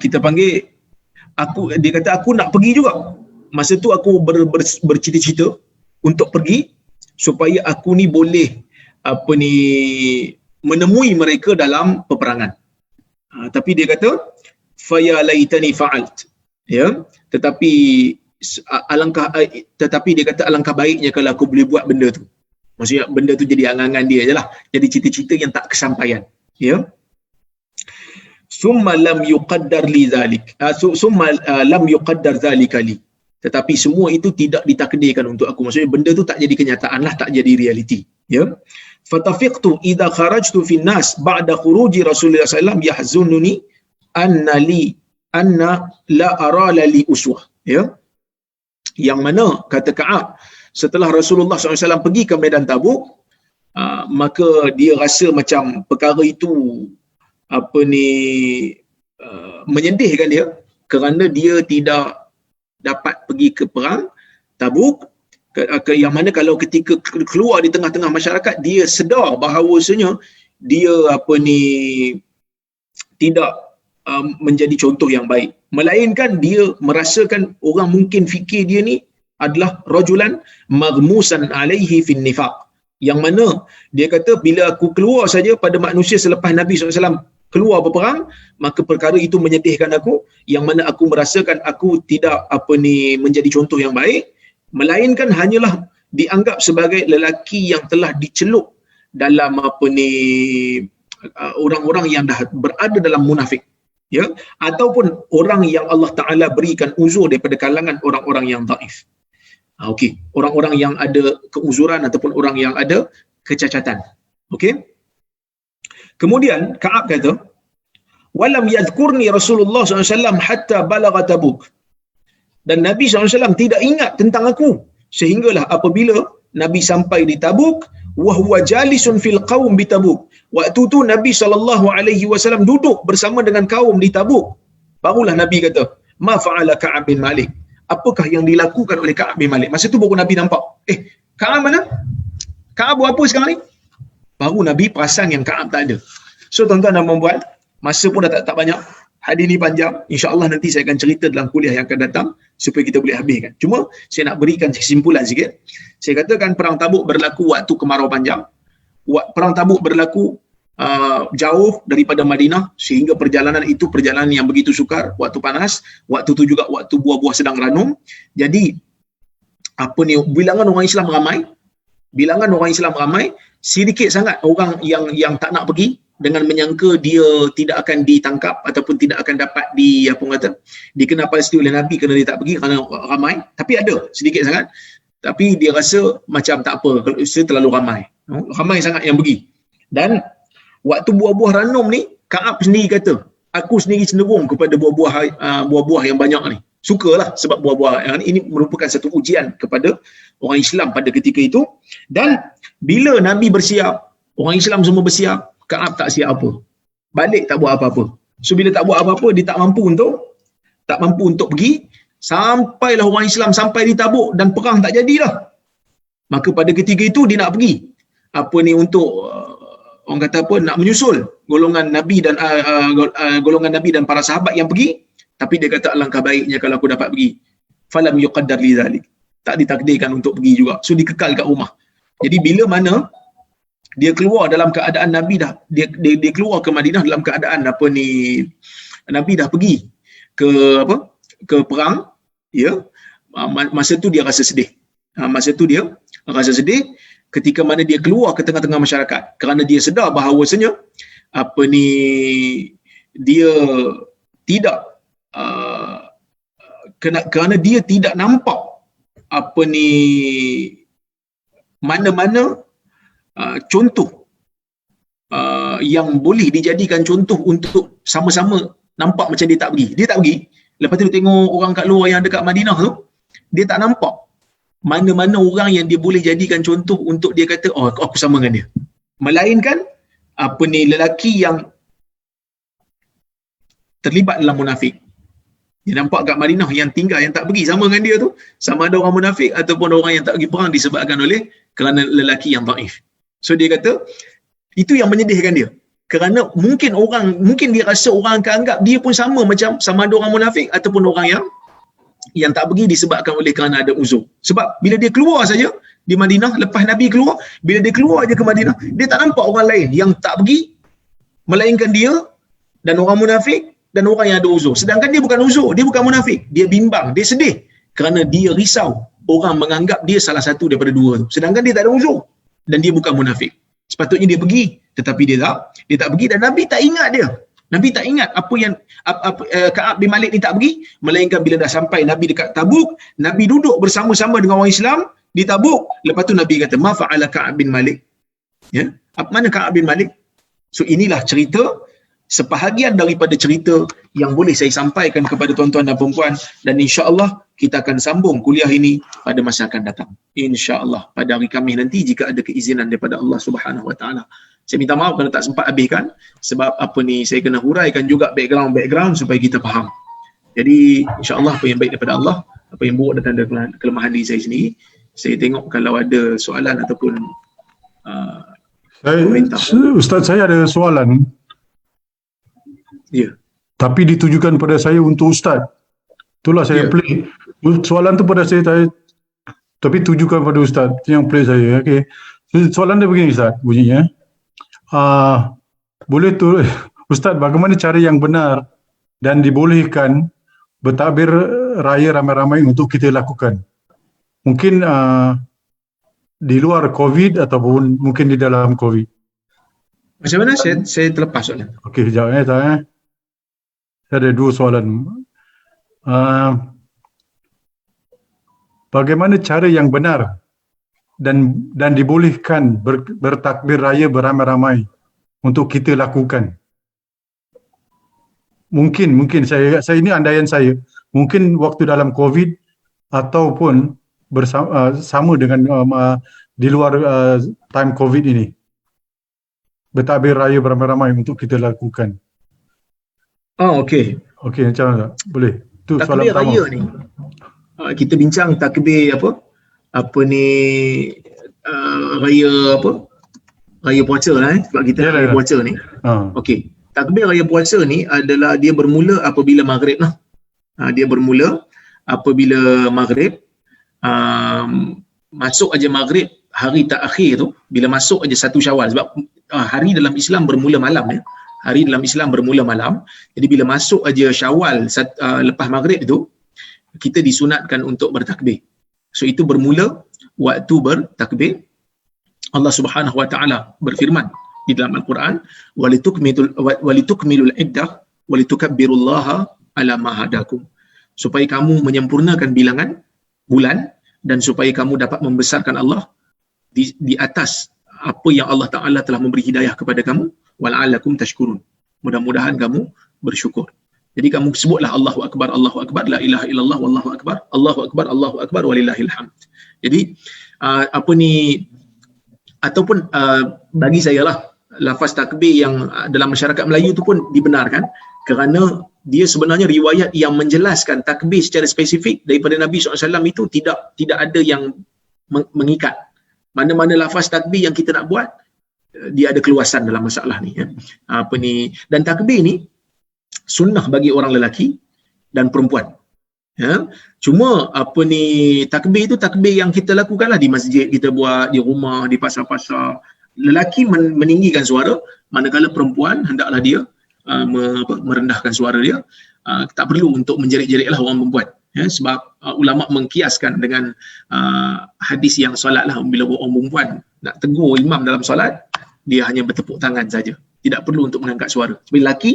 [SPEAKER 1] kita panggil, dia kata aku nak pergi juga. Masa tu aku bercita-cita untuk pergi supaya aku ni boleh apa ni menemui mereka dalam peperangan. Tapi dia kata faya laitani fa'alt. Ya, tetapi dia kata alangkah baiknya kalau aku boleh buat benda tu. Maksudnya benda tu jadi angan-angan dia je lah. Jadi cita-cita yang tak kesampaian. Ya. Summa lam yuqaddar li zalik. Summa lam yuqaddar zalika li. Tetapi semua itu tidak ditakdirkan untuk aku. Maksudnya benda tu tak jadi kenyataan lah, tak jadi realiti. Ya. Fatafiqtu idza kharajtu fi nas ba'da khuruji Rasulullah sallallahu alaihi wasallam yahzununi anna la ara li uswah. Ya. Yang mana kata Ka'ab, setelah Rasulullah SAW pergi ke medan Tabuk, maka dia rasa macam perkara itu menyedihkan dia, kerana dia tidak dapat pergi ke perang Tabuk, yang mana kalau ketika keluar di tengah-tengah masyarakat, dia sedar bahawasanya dia tidak menjadi contoh yang baik, melainkan dia merasakan orang mungkin fikir dia ni adalah rajulan maghmusan alaihi fin nifaq, yang mana dia kata bila aku keluar saja pada manusia selepas Nabi SAW keluar berperang, maka perkara itu menyedihkan aku, yang mana aku merasakan aku tidak menjadi contoh yang baik, melainkan hanyalah dianggap sebagai lelaki yang telah dicelup dalam orang-orang yang dah berada dalam munafik, ya, ataupun orang yang Allah Taala berikan uzur daripada kalangan orang-orang yang dhaif. Okey, orang-orang yang ada keuzuran ataupun orang yang ada kecacatan. Okey. Kemudian Ka'ab kata, walam yadhkurni Rasulullah SAW hatta balagha Tabuk. Dan Nabi SAW tidak ingat tentang aku sehinggalah apabila Nabi sampai di Tabuk, wa huwa jalisun fil qaum bi Tabuk. Waktu tu Nabi SAW duduk bersama dengan kaum di Tabuk. Barulah Nabi kata, ma fa'ala Ka'ab bin Malik. Apakah yang dilakukan oleh Ka'ab bin Malik? Masa tu baru Nabi nampak, Ka'ab mana? Ka'ab buat apa sekarang ni? Baru Nabi perasan yang Ka'ab tak ada. So tuan-tuan dan puan-puan, masa pun dah tak banyak. Hadis ni panjang. InsyaAllah nanti saya akan cerita dalam kuliah yang akan datang supaya kita boleh habiskan. Cuma saya nak berikan kesimpulan sikit. Saya katakan perang Tabuk berlaku waktu kemarau panjang. Perang Tabuk berlaku jauh daripada Madinah, sehingga perjalanan itu perjalanan yang begitu sukar, waktu panas, waktu tu juga waktu buah-buah sedang ranum. Jadi bilangan orang Islam ramai, sedikit sangat orang yang tak nak pergi, dengan menyangka dia tidak akan ditangkap ataupun tidak akan dapat dikena pasti oleh Nabi kerana dia tak pergi kerana ramai. Tapi ada sedikit sangat, tapi dia rasa macam tak apa, saya terlalu ramai sangat yang pergi. Dan waktu buah-buah ranum ni, Ka'ab sendiri kata, aku sendiri cenderung kepada buah-buah yang banyak ni. Sukalah sebab buah-buah yang ini merupakan satu ujian kepada orang Islam pada ketika itu. Dan bila Nabi bersiap, orang Islam semua bersiap, Ka'ab tak siap apa. Balik tak buat apa-apa. So bila tak buat apa-apa, dia tak mampu untuk pergi, sampailah orang Islam sampai di Tabuk dan perang tak jadilah. Maka pada ketika itu dia nak pergi untuk orang kata nak menyusul golongan Nabi dan para sahabat yang pergi, tapi dia kata alangkah baiknya kalau aku dapat pergi. Falam yuqaddar li zalik. Tak ditakdirkan untuk pergi juga. So dikekal kat rumah. Jadi bila mana dia keluar dalam keadaan Nabi dah dia keluar ke Madinah dalam keadaan Nabi dah pergi ke perang, ya, masa tu dia rasa sedih. Ketika mana dia keluar ke tengah-tengah masyarakat, kerana dia sedar bahawasanya dia tidak kerana dia tidak nampak mana-mana contoh yang boleh dijadikan contoh untuk sama-sama nampak macam dia tak pergi. Dia tak pergi. Lepas tu dia tengok orang kat luar yang dekat Madinah tu, dia tak nampak mana-mana orang yang dia boleh jadikan contoh untuk dia kata, oh aku sama dengan dia. Melainkan lelaki yang terlibat dalam munafik. Dia nampak kat Madinah yang tinggal, yang tak pergi sama dengan dia tu, sama ada orang munafik ataupun orang yang tak pergi perang disebabkan oleh kerana lelaki yang dhaif. So dia kata itu yang menyedihkan dia, kerana mungkin dia rasa orang akan anggap dia pun sama ada orang munafik ataupun orang yang tak pergi disebabkan oleh kerana ada uzur. Sebab bila dia keluar saja di Madinah, lepas Nabi keluar, bila dia keluar aja ke Madinah, dia tak nampak orang lain yang tak pergi melainkan dia dan orang munafik dan orang yang ada uzur. Sedangkan dia bukan uzur, dia bukan munafik, dia bimbang, dia sedih kerana dia risau orang menganggap dia salah satu daripada dua tu. Sedangkan dia tak ada uzur dan dia bukan munafik. Sepatutnya dia pergi, tetapi dia tak pergi, dan Nabi tak ingat dia. Nabi tak ingat apa yang Ka'ab bin Malik ni tak pergi, melainkan bila dah sampai Nabi dekat Tabuk, Nabi duduk bersama-sama dengan orang Islam di Tabuk. Lepas tu Nabi kata, ma fa'ala Ka'ab bin Malik. Ya, mana Ka'ab bin Malik? So inilah cerita, sebahagian daripada cerita yang boleh saya sampaikan kepada tuan-tuan dan puan-puan, dan insya-Allah kita akan sambung kuliah ini pada masa akan datang. Insya-Allah pada hari Khamis nanti jika ada keizinan daripada Allah Subhanahu Wa Taala. Saya minta maaf kalau tak sempat habiskan sebab saya kena huraikan juga background supaya kita faham. Jadi insya-Allah apa yang baik daripada Allah, apa yang buruk datang dari kelemahan diri saya sendiri. Saya tengok kalau ada soalan ataupun
[SPEAKER 2] Ustaz, saya ada soalan.
[SPEAKER 1] Ya.
[SPEAKER 2] Tapi ditujukan pada saya untuk Ustaz. Itulah saya play. Soalan tu pada saya, tapi tujukan pada Ustaz. Itu yang play saya. Okay. Soalan dia begini Ustaz, bunyinya. Boleh tu Ustaz, bagaimana cara yang benar dan dibolehkan bertakbir raya ramai-ramai untuk kita lakukan? Mungkin di luar COVID ataupun mungkin di dalam COVID.
[SPEAKER 1] Macam mana? Saya terlepas soalan.
[SPEAKER 2] Okey, sekejap saya ada dua soalan. Bagaimana cara yang benar dan dibolehkan bertakbir raya beramai-ramai untuk kita lakukan? Mungkin saya ini andaian saya. Mungkin waktu dalam COVID ataupun sama dengan di luar time COVID ini. Bertakbir raya beramai-ramai untuk kita lakukan.
[SPEAKER 1] Okey.
[SPEAKER 2] Okey, macam mana? Boleh. Tu soalan
[SPEAKER 1] pertama. Takbir raya ni. Kita bincang takbir raya raya puasa lah sebab kita raya puasa ni. Okey. Takbir raya puasa ni adalah dia bermula apabila maghrib lah. Dia bermula apabila maghrib. Masuk aja maghrib hari terakhir tu, bila masuk aja 1 Syawal, sebab hari dalam Islam bermula malam ya. Hari dalam Islam bermula malam. Jadi bila masuk aja Syawal lepas maghrib tu, kita disunatkan untuk bertakbir. So itu bermula waktu bertakbir. Allah Subhanahu Wa Taala berfirman di dalam Al-Quran, walitukmilul iddah walitukabbirullaha ala ma hadakum. Supaya kamu menyempurnakan bilangan bulan dan supaya kamu dapat membesarkan Allah di atas apa yang Allah Ta'ala telah memberi hidayah kepada kamu, wala'alakum tashkurun. Mudah-mudahan kamu bersyukur. Jadi kamu sebutlah Allahu Akbar, la ilaha illallah, wallahu akbar, Allahu Akbar, walillahil hamd. Jadi ataupun bagi saya lah, lafaz takbir yang dalam masyarakat Melayu tu pun dibenarkan kerana dia sebenarnya riwayat yang menjelaskan takbir secara spesifik daripada Nabi SAW itu tidak ada yang mengikat. Mana-mana lafaz takbir yang kita nak buat, dia ada keluasan dalam masalah ni ya. Dan takbir ni sunnah bagi orang lelaki dan perempuan. Ya. Cuma takbir itu takbir yang kita lakukanlah di masjid, kita buat di rumah, di pasar-pasar. Lelaki meninggikan suara, manakala perempuan hendaklah dia merendahkan suara dia. Tak perlu untuk menjerit-jeritlah orang perempuan ya, sebab ulama mengkiaskan dengan hadis yang solat lah, bila orang perempuan nak tegur imam dalam solat, dia hanya bertepuk tangan saja, tidak perlu untuk mengangkat suara. Tapi lelaki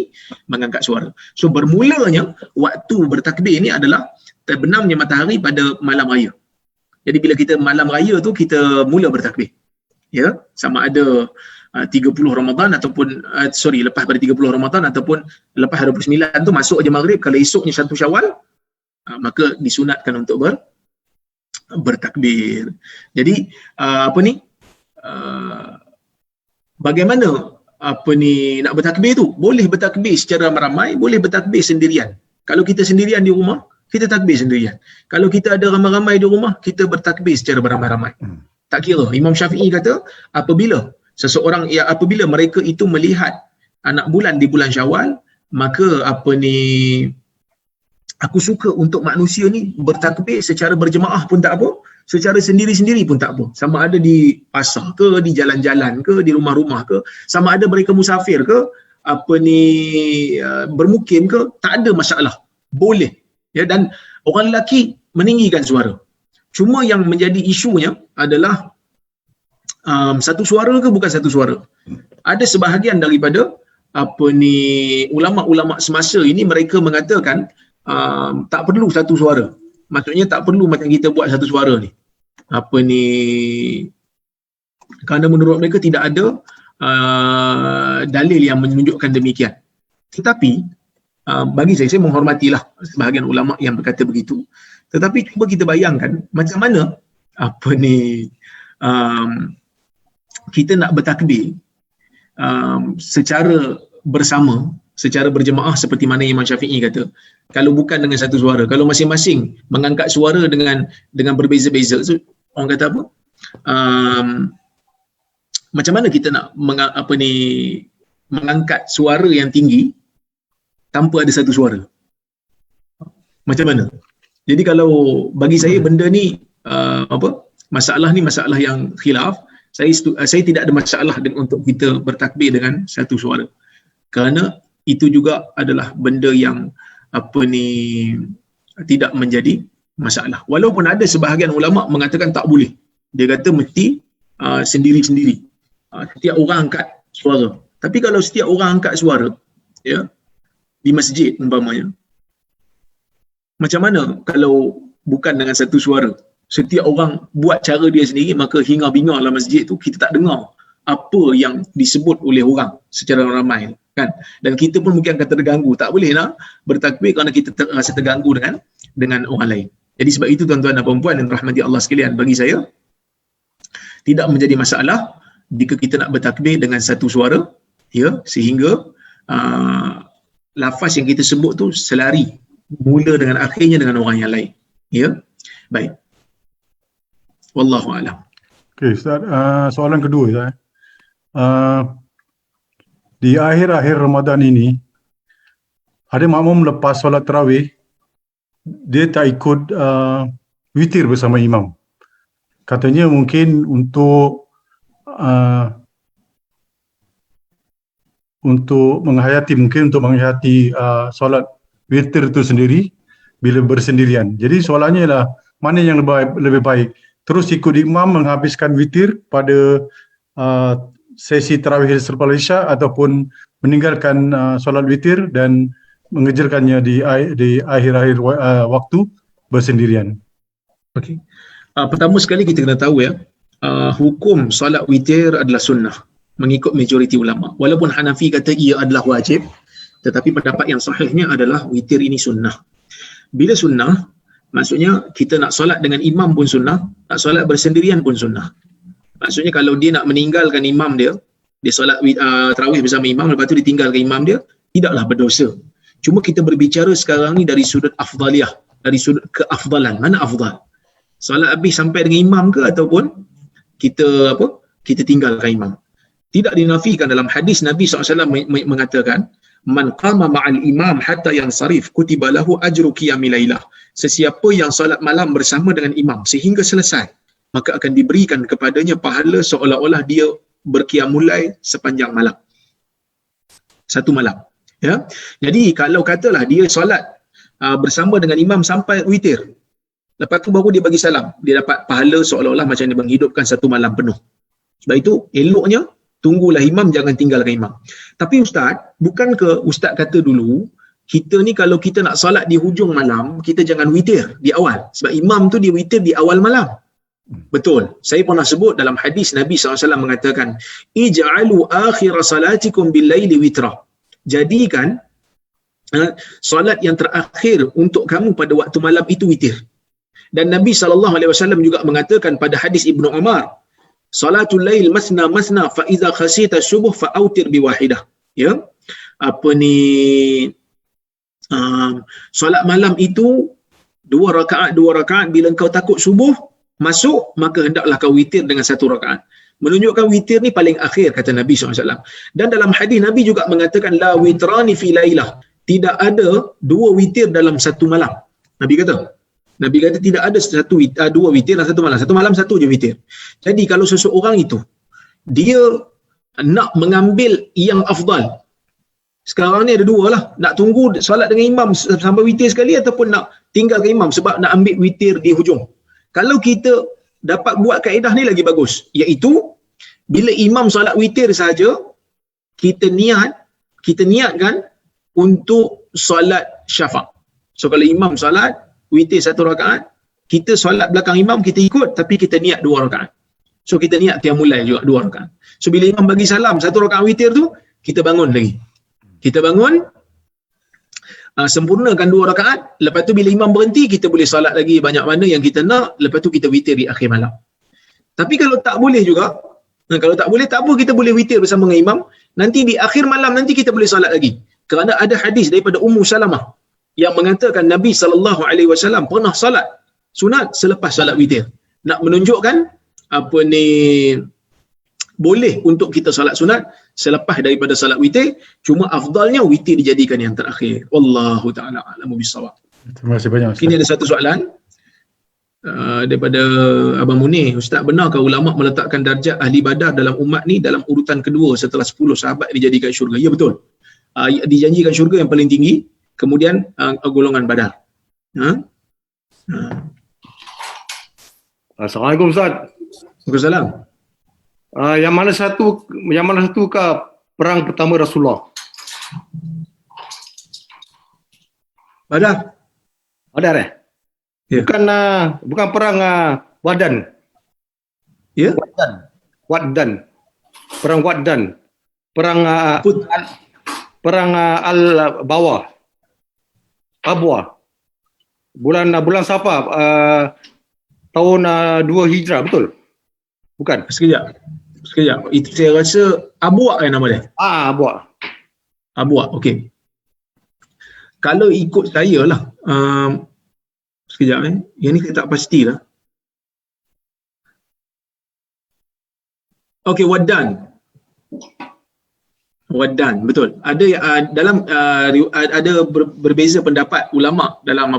[SPEAKER 1] mengangkat suara. So bermulanya waktu bertakbir ni adalah terbenamnya matahari pada malam raya. Jadi bila kita malam raya tu kita mula bertakbir ya, sama ada 30 Ramadan ataupun lepas pada 30 Ramadan ataupun lepas 29 tu masuk aja maghrib. Kalau esoknya 1 Syawal, maka disunatkan untuk bertakbir. Jadi bagaimana nak bertakbir tu? Boleh bertakbir secara ramai, boleh bertakbir sendirian. Kalau kita sendirian di rumah, kita takbir sendirian. Kalau kita ada ramai-ramai di rumah, kita bertakbir secara beramai-ramai. Tak kira. Imam Syafi'i kata apabila mereka itu melihat anak bulan di bulan Syawal, maka aku suka untuk manusia ni bertakbir secara berjemaah pun tak apa, secara sendiri-sendiri pun tak apa. Sama ada di pasar ke, di jalan-jalan ke, di rumah-rumah ke, sama ada mereka musafir ke, bermukim ke, tak ada masalah. Boleh. Ya, dan orang lelaki meninggikan suara. Cuma yang menjadi isunya adalah satu suara ke bukan satu suara. Ada sebahagian daripada ulama-ulama semasa ini mereka mengatakan tak perlu satu suara. Maksudnya tak perlu macam kita buat satu suara ni. Kerana menurut mereka tidak ada dalil yang menunjukkan demikian. Tetapi bagi saya menghormatilah sebahagian ulama yang berkata begitu. Tetapi cuba kita bayangkan macam mana kita nak bertakbir secara bersama, secara berjemaah seperti mana Imam Syafi'i kata. Kalau bukan dengan satu suara, kalau masing-masing mengangkat suara dengan berbeza-beza, so, orang kata apa? Macam mana kita nak mengangkat suara yang tinggi tanpa ada satu suara? Macam mana? Jadi kalau bagi saya benda ni masalah ni masalah yang khilaf. Saya tidak ada masalah untuk kita bertakbir dengan satu suara. Kerana itu juga adalah benda yang tidak menjadi masalah. Walaupun ada sebahagian ulama mengatakan tak boleh. Dia kata mesti sendiri-sendiri. Setiap orang angkat suara. Tapi kalau setiap orang angkat suara, ya, di masjid umpamanya, macam mana kalau bukan dengan satu suara? Setiap orang buat cara dia sendiri, maka hingar-bingar dalam masjid tu kita tak dengar apa yang disebut oleh orang secara ramai, kan? Dan kita pun mungkin akan terganggu. Tak boleh nak bertakbir kerana kita rasa terganggu dengan orang lain. Jadi sebab itu tuan-tuan dan puan-puan yang rahmati Allah sekalian, bagi saya tidak menjadi masalah jika kita nak bertakbir dengan satu suara, ya, sehingga lafaz yang kita sebut tu selari mula dengan akhirnya dengan orang yang lain. Ya. Baik. Wallahu a'lam.
[SPEAKER 2] Okey, Ustaz, soalan kedua Ustaz. Di akhir-akhir Ramadan ini ada makmum lepas solat tarawih dia tak ikut witir bersama imam. Katanya mungkin untuk menghayati solat witir itu sendiri bila bersendirian. Jadi soalannya ialah mana yang lebih baik? Terus ikut imam menghabiskan witir pada sesi tarawih selepas Isya ataupun meninggalkan solat witir dan mengejarkannya di akhir-akhir waktu bersendirian.
[SPEAKER 1] Okey. Pertama sekali kita kena tahu, ya, hukum solat witir adalah sunnah mengikut majoriti ulama. Walaupun Hanafi kata ia adalah wajib, tetapi pendapat yang sahihnya adalah witir ini sunnah. Bila sunnah, maksudnya kita nak solat dengan imam pun sunnah, nak solat bersendirian pun sunnah. Maksudnya kalau dia nak meninggalkan imam dia solat tarawih bersama imam, lepas tu ditinggalkan imam dia, tidaklah berdosa. Cuma kita berbicara sekarang ni dari sudut afdaliyah, dari sudut keafdalan. Mana afdal? Solat habis sampai dengan imam ke, ataupun kita tinggalkan imam? Tidak dinafikan dalam hadis Nabi SAW mengatakan, man qama ma'al imam hatta yansarif kutiba lahu ajru qiyamil lailah. Sesiapa yang solat malam bersama dengan imam sehingga selesai, maka akan diberikan kepadanya pahala seolah-olah dia berqiyamul sepanjang malam. Satu malam. Ya. Jadi kalau katalah dia solat bersama dengan imam sampai witir, lepas tu baru dia bagi salam, dia dapat pahala seolah-olah macam dia menghidupkan satu malam penuh. Sebab itu eloknya tunggulah imam, jangan tinggalkan imam. Tapi Ustaz, bukankah Ustaz kata dulu kita ni kalau kita nak solat di hujung malam, kita jangan witir di awal, sebab imam tu dia witir di awal malam. Betul. Saya pernah sebut dalam hadis Nabi SAW mengatakan, ij'alu akhir salatikum bil laili witra. Jadikan solat yang terakhir untuk kamu pada waktu malam itu witir. Dan Nabi SAW juga mengatakan pada hadis Ibnu Umar, salatul lail masna masna fa iza khasita subuh fa autir bi wahidah. Ya. Solat malam itu dua rakaat bila engkau takut subuh masuk, maka hendaklah kau witir dengan satu rakaat. Menunjukkan witir ni paling akhir, kata Nabi SAW. Dan dalam hadis Nabi juga mengatakan la witrani fi lailah. Tidak ada dua witir dalam satu malam. Nabi kata tidak ada dua witir dalam satu malam. Satu malam satu je witir. Jadi kalau seseorang itu dia nak mengambil yang afdal, sekarang ni ada dua lah, nak tunggu solat dengan imam sampai witir sekali ataupun nak tinggalkan imam sebab nak ambil witir di hujung. Kalau kita dapat buat kaedah ni lagi bagus, iaitu bila imam solat witir saja, kita niatkan untuk solat syafa'. So kalau imam solat witir satu rakaat, kita solat belakang imam, kita ikut, tapi kita niat dua rakaat. So kita niat qiyamul lail juga 2 rakaat. So bila imam bagi salam 1 rakaat witir tu, kita bangun lagi. Kita bangun, sempurnakan 2 rakaat, lepas tu bila imam berhenti kita boleh solat lagi banyak mana yang kita nak, lepas tu kita witir di akhir malam. Tapi kalau tak boleh juga, kalau tak boleh tak apa, kita boleh witir bersama dengan imam, nanti di akhir malam nanti kita boleh solat lagi. Kerana ada hadis daripada Ummu Salamah yang mengatakan Nabi SAW pernah solat sunat selepas solat witir. Nak menunjukkan apa ni, boleh untuk kita solat sunat selepas daripada solat witir, cuma afdalnya witir dijadikan yang terakhir. Wallahu ta'ala a'lamu bissawab.
[SPEAKER 2] Terima kasih banyak, Ustaz.
[SPEAKER 1] Ini ada satu soalan daripada Abang Munir. Ustaz, benarkah ulama meletakkan darjat ahli Badar dalam umat ni dalam urutan kedua setelah 10 sahabat dijadikan syurga? Ya, betul. Dijanjikan syurga yang paling tinggi, kemudian golongan Badar.
[SPEAKER 3] Assalamualaikum Ustaz.
[SPEAKER 1] Waalaikumsalam.
[SPEAKER 3] Yang mana satu ke perang pertama Rasulullah?
[SPEAKER 1] Badar.
[SPEAKER 3] Badar
[SPEAKER 1] Ya.
[SPEAKER 3] Bukan perang Wadan.
[SPEAKER 1] Ya.
[SPEAKER 3] Wadan. Perang Wadan. Perang Al-Bawah. Abwa. Bulan Safar tahun 2 Hijrah, betul? Bukan?
[SPEAKER 1] Sekejap. Itu saya rasa Abuak kan nama dia?
[SPEAKER 3] Abwa.
[SPEAKER 1] Abuak, okey. Kalau ikut saya lah, sekejap yang ni saya tak pastilah. Okey, Wadan, betul. Ada dalam ada berbeza pendapat ulama dalam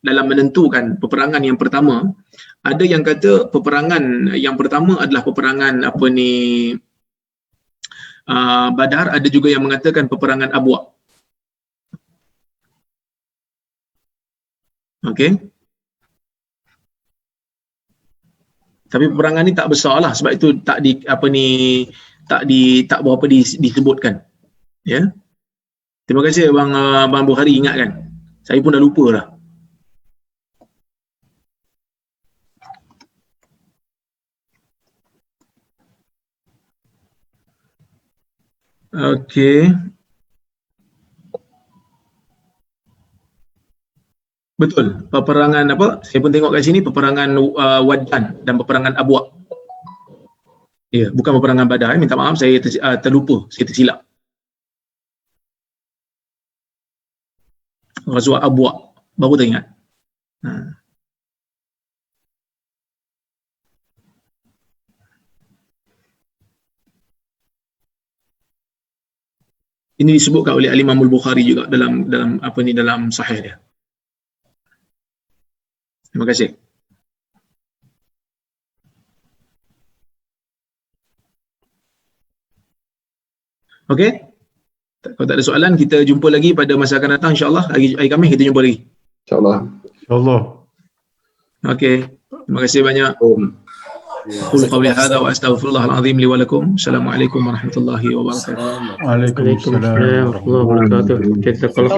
[SPEAKER 1] dalam menentukan peperangan yang pertama. Ada yang kata peperangan yang pertama adalah peperangan Badar, ada juga yang mengatakan peperangan Abuak. Okey. Tapi peperangan ni tak besar lah, sebab itu tak berapa disebutkan. Ya. Terima kasih Abang Bukhari ingatkan. Saya pun dah lupa lah. Okey. Betul. Peperangan saya pun tengok kat sini peperangan Wadan dan peperangan Abuak. Ya, bukan peperangan Badar. Minta maaf, saya terlupa, saya tersilap. Ghazwah Abuak, baru teringat. Ini disebutkan oleh Al-Imam Al-Bukhari juga dalam sahih dia. Terima kasih. Okey. Kalau tak ada soalan, kita jumpa lagi pada masa akan datang, insya-Allah. Hari Khamis kita jumpa lagi.
[SPEAKER 2] InsyaAllah.
[SPEAKER 1] Okey. Terima kasih banyak. Qul qawli hadza wa astaghfirullahal azim li wa lakum. Assalamualaikum warahmatullahi wabarakatuh.
[SPEAKER 2] Waalaikumsalam
[SPEAKER 4] Waalaikumsalam warahmatullahi wabarakatuh. Kita kalau